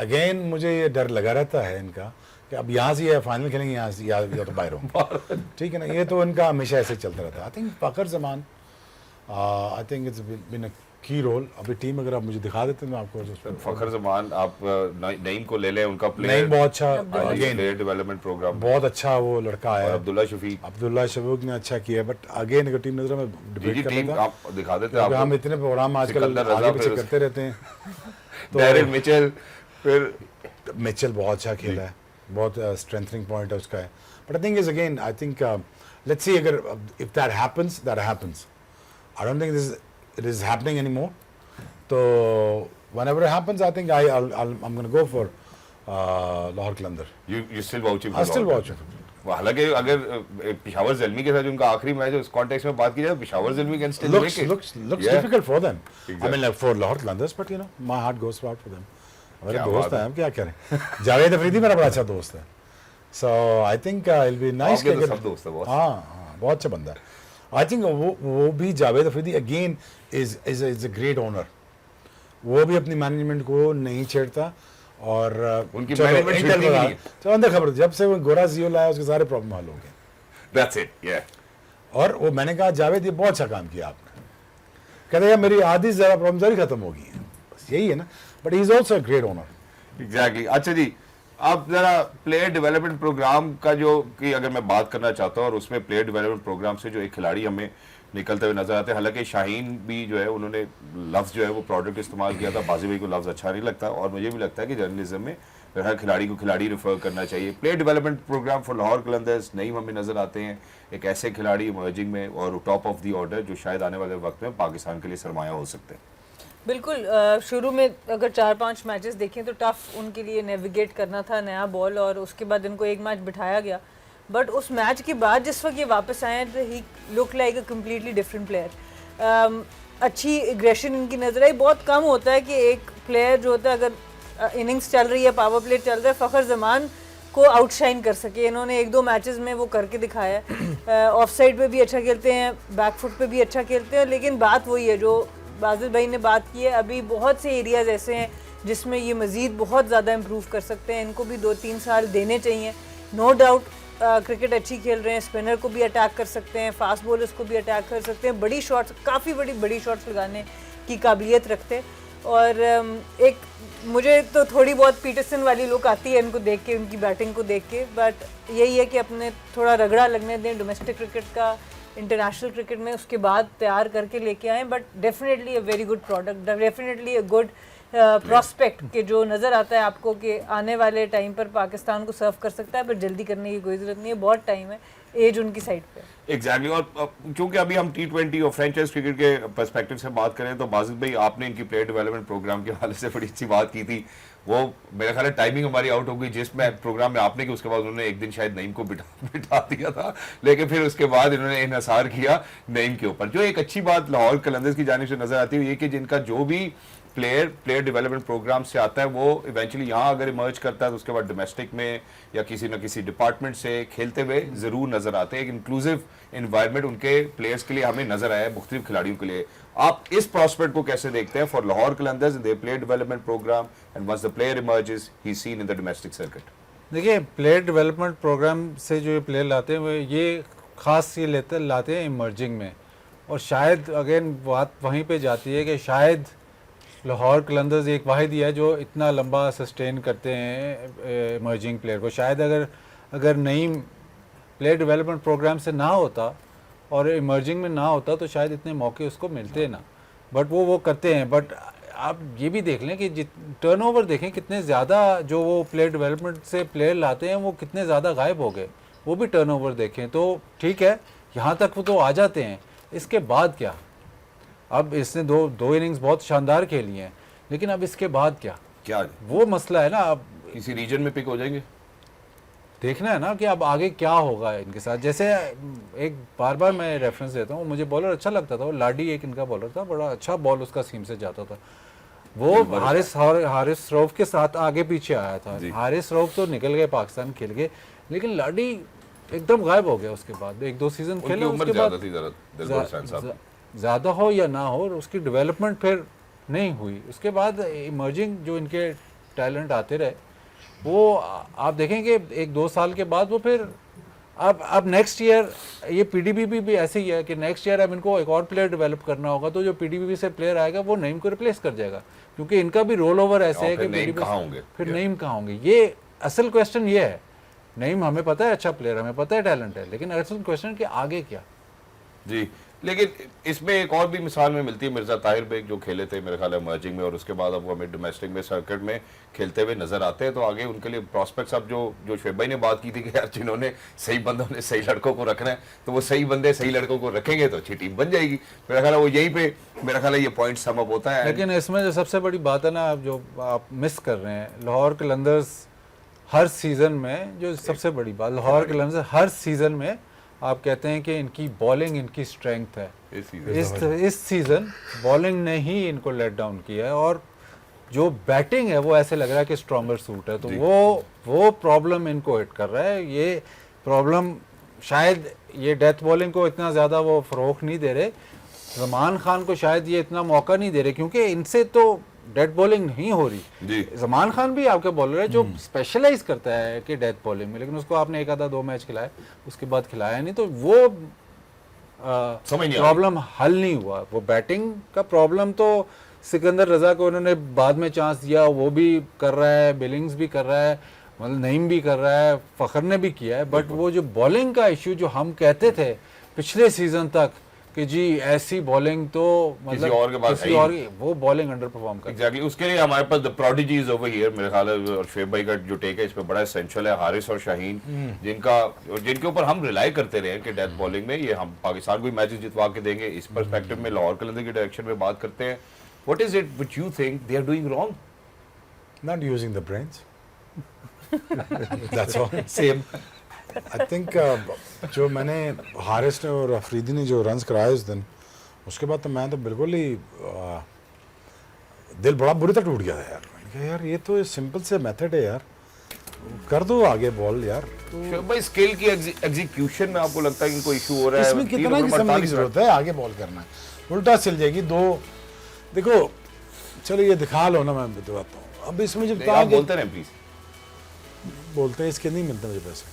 S2: Again मुझे ये डर लगा रहता है इनका कि अब यहाँ से या फाइनल खेलेंगे यहाँ से या तो बाहर होंगे। ठीक है ना, ये तो इनका हमेशा ऐसे चलता रहता है। I think Fakhar Zaman, I think it's been a key role. अभी टीम अगर आप मुझे दिखा देते हैं मैं आपको।
S1: फखर जमान, आप नईम को ले लें, उनका
S2: नईम बहुत अच्छा
S1: प्लेयर डेवलपमेंट प्रोग्राम,
S2: बहुत अच्छा वो लड़का है।
S1: अब्दुल्ला शफीक
S2: ने अच्छा किया, बट अगेन अगर टीम नजर में डिबेट कर लेता,
S1: आप दिखा देते हैं।
S2: हम इतने प्रोग्राम आजकल आगे पीछे करते रहते हैं।
S1: तो डैरिल मिचेल, फिर
S2: मिचेल बहुत अच्छा खेला है, बहुत स्ट्रेंथनिंग पॉइंट है उसका है। But I think is again I think let's see, अगर if that happens I don't think it is happening anymore. So whenever it happens, I think I'm going to go for Lahore Qalandar.
S1: You still vouching for?
S2: I still vouching.
S1: हालांकि अगर पेशावर ज़ल्मी के साथ जो उनका आखिरी match है उस context में बात की जाए, Peshawar Zalmi can still
S2: looks difficult for them. I mean, like for Lahore Qalandars, but you know, my heart goes out for them. मेरे दोस्त हैं, हम क्या करें। जावेद अफरीदी मेरा बड़ा अच्छा दोस्त है, so I think it'll be nice।
S1: आपके तो सब दोस्त हैं बहुत।
S2: हाँ, बहुत अच्छा बंदा है। आई थिंक वो भी Javed Afridi again is a great owner. वो भी अपनी मैनेजमेंट को नहीं छेड़ता और
S1: उनकी मैनेजमेंट छेड़ती नहीं है।
S2: तो अंदर खबर, जब से वो गोरा जियो लाया उसके सारे प्रॉब्लम हल हो गए।
S1: दैट्स इट, या।
S2: और वो मैंने कहा जावेद ये बहुत अच्छा काम किया आपने। कहते यार मेरी आधी ज़रा प्रॉब्लम सारी खत्म हो गई है, बस यही है ना। But he is also a great owner.
S1: Exactly. अच्छा जी, आप जरा प्लेयर डेवलपमेंट प्रोग्राम का जो कि अगर मैं बात करना चाहता हूँ और उसमें प्लेयर डेवलपमेंट प्रोग्राम से जो एक खिलाड़ी हमें निकलते हुए नजर आते हैं, हालांकि शाहीन भी जो है उन्होंने लफ्ज़ जो है वो प्रोडक्ट इस्तेमाल किया था, बाजी भाई को लफ्ज़ अच्छा नहीं लगता और मुझे भी लगता है कि जर्नलिज्म में हर खिलाड़ी को खिलाड़ी रेफर करना चाहिए। Player development program for Lahore Qalandars Naeem हमें नजर आते हैं, एक ऐसे खिलाड़ी इमर्जिंग में और टॉप ऑफ दी ऑर्डर जो शायद आने वाले वक्त में पाकिस्तान के लिए सरमाया हो सकते हैं।
S3: बिल्कुल। शुरू में अगर 4-5 मैचेस देखें तो टफ उनके लिए नेविगेट करना था, नया बॉल, और उसके बाद इनको एक मैच बिठाया गया। बट उस मैच के बाद जिस वक्त ये वापस आए तो ही look like a completely different player. अच्छी एग्रेशन इनकी नज़र आई। बहुत कम होता है कि एक प्लेयर जो होता है अगर इनिंग्स चल रही है, पावर प्ले चल रहा है, फ़खर जमान को आउटशाइन कर सके। इन्होंने 1-2 मैचेस में वो करके दिखाया है। ऑफ साइड पे भी अच्छा खेलते हैं, बैक फुट पे भी अच्छा खेलते हैं, लेकिन बात वही है जो बाजिल भाई ने बात की है, अभी बहुत से एरियाज़ ऐसे हैं जिसमें ये मज़ीद बहुत ज़्यादा इम्प्रूव कर सकते हैं। इनको भी 2-3 साल देने चाहिए। नो डाउट क्रिकेट अच्छी खेल रहे हैं, स्पिनर को भी अटैक कर सकते हैं, फास्ट बॉलर्स को भी अटैक कर सकते हैं, बड़ी शॉट्स, काफ़ी बड़ी शॉट्स लगाने की काबिलियत रखते। और एक मुझे तो थोड़ी बहुत पीटरसन वाली लुक आती है इनको देख के, उनकी बैटिंग को देख के, बट यही है कि अपने थोड़ा रगड़ा लगने दें डोमेस्टिक क्रिकेट का, इंटरनेशनल क्रिकेट में, उसके बाद तैयार करके लेके आएँ। But definitely a very good product, definitely a good prospect के जो नज़र आता है आपको कि आने वाले टाइम पर पाकिस्तान को सर्व कर सकता है, पर जल्दी करने की कोई ज़रूरत नहीं है, बहुत टाइम है, एज उनकी साइड पे।
S1: एग्जैक्टली और क्योंकि अभी हम T20 और फ्रेंचाइज क्रिकेट के पर्सपेक्टिव से बात करें तो बाजिद भाई आपने इनकी प्लेयर डेवलपमेंट प्रोग्राम के हवाले से बड़ी अच्छी बात की थी। वो मेरा ख्याल है टाइमिंग हमारी आउट हो गई जिसमें प्रोग्राम में आपने कि उसके बाद उन्होंने एक दिन शायद नईम को बिठा दिया था, लेकिन फिर उसके बाद इन्होंने इन्हिसार किया नईम के ऊपर। जो एक अच्छी बात लाहौर कलंदर्स की जानिब से नजर आती है ये कि जिनका जो भी प्लेयर डेवलपमेंट प्रोग्राम से आता है वो इवेंचुअली यहाँ अगर इमर्ज करता है तो उसके बाद डोमेस्टिक में या किसी न किसी डिपार्टमेंट से खेलते हुए ज़रूर नज़र आते हैं। एक इंक्लूसिव इन्वायरमेंट उनके प्लेयर्स के लिए हमें नज़र आया है, मुख्तलिफ खिलाड़ियों के लिए। आप इस प्रॉस्पेक्ट को कैसे देखते हैं for Lahore Qalandars in their player development program and once the player emerges he is seen in the domestic circuit?
S4: देखिए, प्लेयर डेवलपमेंट प्रोग्राम से जो ये प्लेयर लाते हैं वो ये ख़ास ये लाते हैं इमर्जिंग में। और शायद अगेन बात वहीं पे जाती है कि शायद लाहौर कलंदर्स एक वाहिद ही है जो इतना लंबा सस्टेन करते हैं इमर्जिंग प्लेयर को। शायद अगर नई प्लेयर डेवलपमेंट प्रोग्राम से ना होता और इमर्जिंग में ना होता तो शायद इतने मौके उसको मिलते ना, बट वो करते हैं। बट आप ये भी देख लें कि टर्नओवर देखें कितने ज़्यादा जो वो प्लेयर डेवलपमेंट से प्लेयर लाते हैं वो कितने ज़्यादा गायब हो गए, वो भी टर्नओवर देखें तो ठीक है, यहाँ तक वो तो आ जाते हैं। इसके बाद क्या? अब इसने दो इनिंग्स बहुत शानदार खेली हैं, लेकिन अब इसके बाद क्या वो मसला है ना। अब
S1: किसी रीजन में पिक हो जाएंगे,
S4: देखना है ना कि अब आगे क्या होगा इनके साथ। जैसे एक बार मैं रेफरेंस देता हूँ, मुझे बॉलर अच्छा लगता था, वो लाडी एक इनका बॉलर था, बड़ा अच्छा बॉल उसका सीम से जाता था। वो हारिस रऊफ के साथ आगे पीछे आया था। हारिस रऊफ तो निकल गए, पाकिस्तान खेल गए, लेकिन लाडी एकदम गायब हो गया। उसके बाद 1-2 सीजन खेले, उसके बाद ज़्यादा हो या ना हो उसकी डेवलपमेंट फिर नहीं हुई। उसके बाद इमर्जिंग जो इनके टैलेंट आते रहे वो आप देखेंगे 1-2 साल के बाद वो फिर अब नेक्स्ट ईयर ये पीडीबीबी भी ऐसे ही है कि नेक्स्ट ईयर अब इनको एक और प्लेयर डेवलप करना होगा, तो जो पीडीबीबी से प्लेयर आएगा वो नईम को रिप्लेस कर जाएगा, क्योंकि इनका भी रोल ओवर ऐसे है कि
S1: नईम कहाँ होंगे,
S4: फिर नईम कहाँ होंगे। ये असल क्वेश्चन ये है। नईम हमें पता है अच्छा प्लेयर, हमें पता है टैलेंट है, लेकिन असल क्वेश्चन कि आगे क्या।
S1: जी, लेकिन इसमें एक और भी मिसाल में मिलती है, मिर्जा ताहिर बेग जो खेले थे मेरे ख्याल है इमर्जिंग में, और उसके बाद अब वो हमें डोमेस्टिक में सर्किट में खेलते हुए नजर आते हैं। तो आगे उनके लिए प्रॉस्पेक्ट्स, अब जो शुएब भाई ने बात की थी कि यार जिन्होंने सही बंदों ने सही लड़कों को रखना है तो वो सही बंदे सही लड़कों को रखेंगे तो अच्छी टीम बन जाएगी। मेरा ख्याल है वो यहीं पे मेरा ख्याल है ये पॉइंट सम अप होता है।
S4: लेकिन इसमें जो सबसे बड़ी बात है ना, जो आप मिस कर रहे हैं, लाहौर कलंदर्स हर सीज़न में, जो सबसे बड़ी बात, लाहौर कलंदर्स हर सीज़न में आप कहते हैं कि इनकी बॉलिंग इनकी स्ट्रेंथ है। इस सीज़न बॉलिंग ने ही इनको लेट डाउन किया है, और जो बैटिंग है वो ऐसे लग रहा है कि स्ट्रॉन्गर सूट है। तो वो प्रॉब्लम इनको हिट कर रहा है। ये प्रॉब्लम शायद ये डेथ बॉलिंग को इतना ज़्यादा वो फ़रोग़ नहीं दे रहे, ज़मान खान को शायद ये इतना मौका नहीं दे रहे, क्योंकि इनसे तो डेथ बॉलिंग नहीं हो रही। ज़मान खान भी आपके बॉलर है जो स्पेशलाइज करता है कि डेथ बॉलिंग में, लेकिन उसको आपने 1-2 मैच खिलाए, उसके बाद खिलाया नहीं, तो वो प्रॉब्लम हल नहीं हुआ। वो बैटिंग का प्रॉब्लम तो सिकंदर रजा को उन्होंने बाद में चांस दिया, वो भी कर रहा है, बिलिंग्स भी कर रहा है, मतलब नईम भी कर रहा है, फ़खर ने भी किया है, बट वो जो बॉलिंग का इशू जो हम कहते थे पिछले सीजन तक कि जी ऐसी बॉलिंग तो मतलब
S1: किसी और के पास
S4: किसी और वो बॉलिंग अंडर परफॉर्म कर।
S1: एग्जैक्टली, उसके लिए हमारे पास द प्रोडिजीज ओवर हियर मेरे ख्याल है, और शुएब भाई का जो टेक है इस पे बड़ा एसेंशियल है। हारिस और शाहीन जिनके ऊपर हम रिलाई करते रहे कि डेथ बॉलिंग में ये हम पाकिस्तान को मैचेस जितवा के देंगे, इस पर्सपेक्टिव में लाहौर कलंदर की डायरेक्शन में बात करते हैं। What is it which you think they are doing wrong?
S2: Not using the brains, that's all.
S1: Same
S2: I think जो मैंने हारिस ने और अफरीदी ने जो रन्स कराए उस दिन, उसके बाद तो मैं तो बिल्कुल ही दिल बड़ा बुरी तरह टूट गया था यार। मैंने कहा यार ये तो सिंपल से मेथड है यार, कर दो आगे बॉल यार।
S1: तो भाई स्किल की एग्जीक्यूशन में आपको लगता है कि कोई इशू हो रहा है?
S2: इसमें कितना की समझने की जरूरत है, आगे बॉल करना है, उल्टा चल जाएगी। देखो चलो ये दिखा लो ना, मैं बताता हूँ। अब इसमें जब
S1: आप बोलते रहे प्लीज।
S2: बोलते हैं इसके नहीं मिलते मुझे पैसे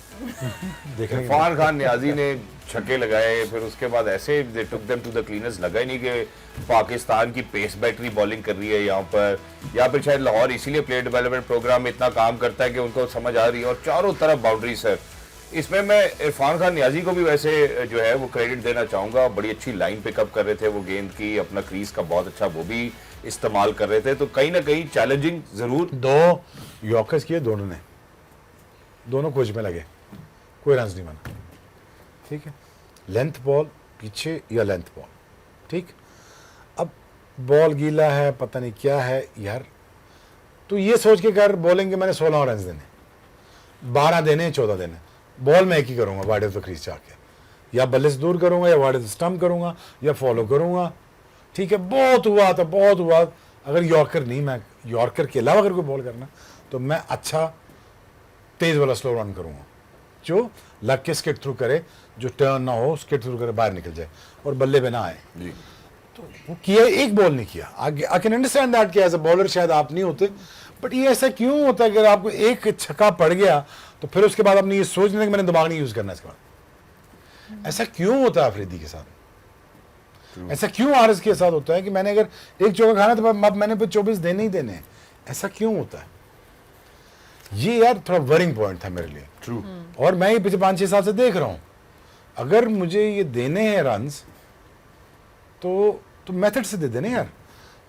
S2: देखने के।
S1: इरफान खान नियाजी ने छक्के लगाए, फिर उसके बाद ऐसे they took them to the cleaners. लगा ही नहीं कि पाकिस्तान की पेस बैटरी बॉलिंग कर रही है यहाँ पर, या फिर शायद लाहौर इसीलिए प्लेयर डेवलपमेंट प्रोग्राम में इतना काम करता है कि उनको समझ आ रही है। और चारों तरफ बाउंड्री सर, इसमें मैं इरफान खान नियाजी को भी वैसे जो है वो क्रेडिट देना चाहूँगा। बड़ी अच्छी लाइन पिकअप कर रहे थे वो गेंद की, अपना क्रीज का बहुत अच्छा वो भी इस्तेमाल कर रहे थे। तो कहीं ना कहीं चैलेंजिंग ज़रूर।
S2: 2 यॉर्कर्स किए दोनों ने, दोनों कोच में लगे, कोई रन नहीं बना। ठीक है, लेंथ बॉल पीछे या लेंथ बॉल, ठीक। अब बॉल गीला है, पता नहीं क्या है यार, तो ये सोच के कर बॉलिंग के मैंने 16 रन देने, 12 देने, 14 देने। बॉल मैं एक ही करूँगा, वाइड ऑफ द क्रीज जाके, या बल्ले से दूर करूँगा, या वाइड ऑफ द स्टंप करूँगा, या फॉलो करूँगा। ठीक है, बहुत हुआ था, बहुत हुआ। अगर यॉर्कर नहीं, मैं यॉर्कर के अलावा अगर कोई बॉल करना तो मैं अच्छा तेज वाला स्लो रन करूँगा, जो लग के स्किट थ्रू करे, जो टर्न ना हो, स्किट थ्रू करे बाहर निकल जाए और बल्ले पे ना आए।
S1: जी,
S2: तो वो किया, एक बॉल नहीं किया। आई कैन अंडरस्टैंड दैट कि एज अ बॉलर शायद आप नहीं होते, बट ये ऐसा क्यों होता है कि अगर आपको एक छक्का पड़ गया तो फिर उसके बाद आपने ये सोच लिया कि मैंने दिमाग नहीं यूज करना इसके बाद। ऐसा क्यों होता है अफरीदी के साथ? ऐसा क्यों आरएस के साथ होता है कि मैंने अगर एक चौका खाना तो अब मैंने फिर 24 देने ही देने? ऐसा क्यों होता है? ये यार थोड़ा वरिंग पॉइंट था मेरे लिए।
S1: ट्रू।
S2: और मैं ये पिछले 5-6 साल से देख रहा हूं, अगर मुझे ये देने हैं रन्स तो मेथड से दे देने यार।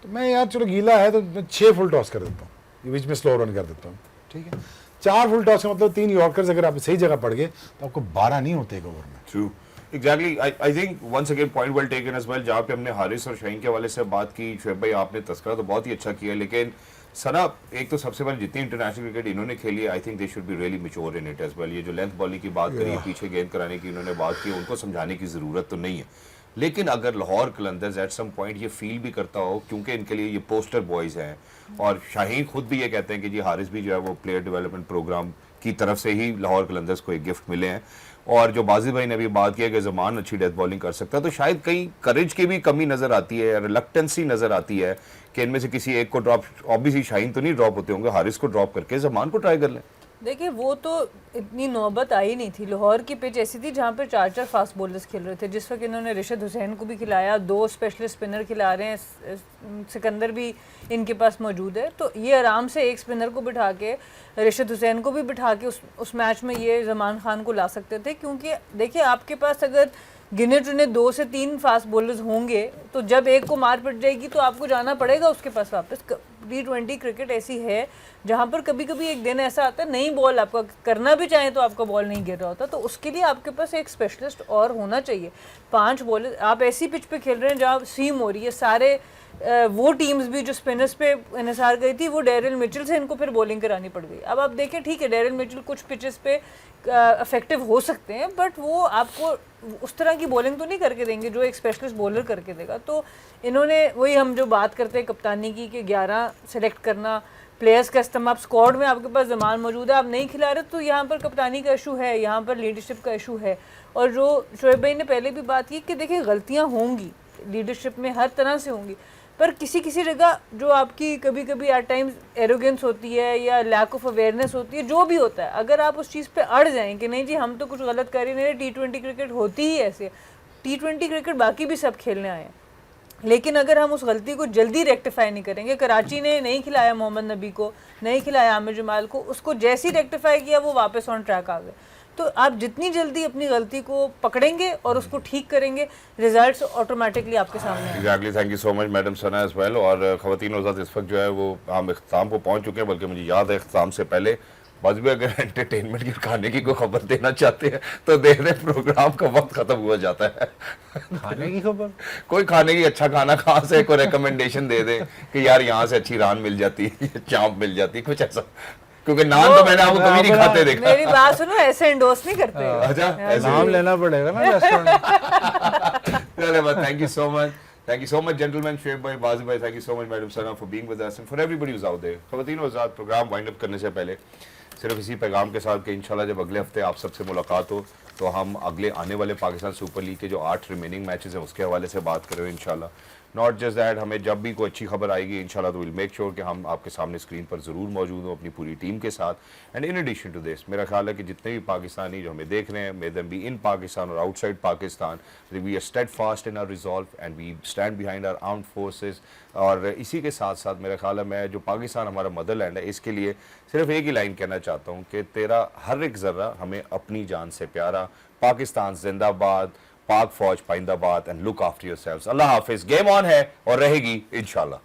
S2: तो मैं यार चलो गीला है तो मैं 6 फुल टॉस कर देता हूँ, बीच में स्लो रन कर देता हूँ। ठीक है, 4 फुल टॉस का मतलब 3 यॉर्कर्स अगर आप सही जगह पड़ गए तो आपको 12 नहीं होते एक ओवर में।
S1: True, exactly. I think once again point well taken as well. जहाँ पे हमने हारिस और शाहीन के हवाले से बात की, शुएब भाई आपने तस्करा तो बहुत ही अच्छा किया, लेकिन सना एक तो सबसे पहले जितनी इंटरनेशनल क्रिकेट इन्होंने खेली है, I think they should be really mature in it as well. ये जो लेंथ बॉलिंग की बात करी, पीछे गेंद कराने की इन्होंने बात की, उनको समझाने की ज़रूरत तो नहीं है। लेकिन अगर Lahore Qalandars at some point ये फील भी करता हो, क्योंकि इनके लिए ये पोस्टर बॉयज़ हैं, और शाहीन खुद भी ये कहते हैं कि जी हारिस भी जो है वो प्लेयर डेवलपमेंट प्रोग्राम की तरफ से ही लाहौर कलंदर्स को एक गिफ्ट मिले हैं, और जो बाजिद भाई ने अभी बात किया कि ज़मान अच्छी डेथ बॉलिंग कर सकता है, तो शायद कहीं करेज की भी कमी नज़र आती है, रिलक्टेंसी नज़र आती है कि इनमें से किसी एक को ड्रॉप, ऑब्वियसली शाहीन तो नहीं ड्रॉप होते होंगे, हारिस को ड्रॉप करके ज़मान को ट्राई कर लें।
S3: देखिए वो तो इतनी नौबत आई नहीं थी। लाहौर की पिच ऐसी थी जहाँ पर 4 फास्ट बॉलर्स खेल रहे थे। जिस वक्त इन्होंने रिशद हुसैन को भी खिलाया, 2 स्पेशलिस्ट स्पिनर खिला रहे हैं, सिकंदर भी इनके पास मौजूद है, तो ये आराम से एक स्पिनर को बिठा के, रिशद हुसैन को भी बिठा के उस मैच में ये ज़मान खान को ला सकते थे। क्योंकि देखिए आपके पास अगर गिने चुने 2 से 3 फास्ट बॉलर्स होंगे तो जब एक को मार पड़ जाएगी तो आपको जाना पड़ेगा उसके पास वापस। T20 क्रिकेट ऐसी है जहाँ पर कभी कभी एक दिन ऐसा आता है नई बॉल आपका करना भी चाहे तो आपका बॉल नहीं गिर रहा होता, तो उसके लिए आपके पास एक स्पेशलिस्ट और होना चाहिए। 5 बॉलर आप ऐसी पिच पे खेल रहे हैं जहाँ सीम हो रही है, सारे वो टीम्स भी जो स्पिनर्स पे इन्हिसार गई थी वो डेरिल मिचेल से इनको फिर बॉलिंग करानी पड़ गई। अब आप देखें ठीक है डेरिल मिचेल कुछ पिचेस पे इफेक्टिव हो सकते हैं, बट वो आपको उस तरह की बॉलिंग तो नहीं करके देंगे जो एक स्पेशलिस्ट बॉलर करके देगा। तो इन्होंने वही हम जो बात करते हैं कप्तानी की कि 11 सेलेक्ट करना, प्लेयर्स का इस्तेमाल, स्क्वाड में आपके पास ज़मान मौजूद है, आप नहीं खिला रहे तो यहाँ पर कप्तानी का इशू है, यहाँ पर लीडरशिप का इशू है। और जो शोएब भाई ने पहले भी बात की कि देखिए गलतियाँ होंगी लीडरशिप में, हर तरह से होंगी, पर किसी किसी जगह जो आपकी कभी कभी एट टाइम्स एरोगेंस होती है या लैक ऑफ अवेयरनेस होती है, जो भी होता है, अगर आप उस चीज़ पे अड़ जाएं कि नहीं जी हम तो कुछ गलत कर ही नहीं, T20 क्रिकेट होती ही ऐसे, T20 क्रिकेट बाकी भी सब खेलने आए हैं, लेकिन अगर हम उस गलती को जल्दी रेक्टिफाई नहीं करेंगे, कराची ने नहीं खिलाया मोहम्मद नबी को, नहीं खिलाया आमिर जमाल को, उसको जैसे ही रेक्टिफाई किया वो वापस ऑन ट्रैक आ गए। तो आप जितनी जल्दी अपनी गलती को पकड़ेंगे और उसको ठीक करेंगे, रिजल्ट्स ऑटोमेटिकली आपके सामने आएंगे।
S1: Exactly, thank you so much madam Sana as well. और ख़वातीन हज़रात इस वक्त जो है वो हम इख्तिताम को पहुंच चुके हैं, बल्कि मुझे याद है इख्तिताम से पहले बस भी अगर एंटरटेनमेंट की खाने की कोई खबर देना चाहते हैं तो दे दें, प्रोग्राम का वक्त ख़त्म हुआ जाता है।
S4: खाने की खबर,
S1: कोई खाने की अच्छा खाना कहाँ से कोई रिकमेंडेशन दे दें कि यार यहाँ से अच्छी रान मिल जाती है, चाँप मिल जाती है, कुछ ऐसा, क्योंकि नान तो मैंने आपको कभी नहीं खाते देखा।
S3: मेरी बात सुनो, ऐसे इंडोर्स नहीं करते।
S1: अच्छा, ऐसे
S4: नाम लेना पड़ेगा ना रेस्टोरेंट।
S1: चले बस, thank you so much, thank you so much gentleman, Shoaib भाई, बाजिद भाई, thank you so much madam Sana for being with us and for everybody who's out there. ख़वातीन और हज़रात, प्रोग्राम वाइंड अप करने से पहले सिर्फ इसी पैगाम के साथ कि इंशाल्लाह जब अगले हफ्ते आप सबसे मुलाकात हो तो हम अगले आने वाले पाकिस्तान सुपर लीग के जो 8 रिमेनिंग मैचेस हैं उसके हवाले से बात करें इंशाल्लाह। नॉट जस्ट दैट, हमें जब भी कोई अच्छी खबर आएगी इंशाल्लाह तो विल मेक श्योर कि हम आपके सामने स्क्रीन पर ज़रूर मौजूद हों अपनी पूरी टीम के साथ। And in addition to this मेरा ख्याल है कि जितने भी पाकिस्तानी जो हमें देख रहे हैं, may them be in Pakistan और outside Pakistan, we are steadfast in our resolve and we stand behind our armed forces. और इसी के साथ साथ मेरा ख्याल है मैं जो पाकिस्तान हमारा मदरलैंड है इसके लिए सिर्फ एक ही लाइन कहना चाहता हूँ कि तेरा हर एक ज़र्रा हमें अपनी जान से प्यारा। पाकिस्तान जिंदाबाद, पाक फौज पाइंदाबाद एंड लुक आफ्टर योरसेल्व्स। अल्लाह हाफिज़। गेम ऑन है और रहेगी इंशाल्लाह।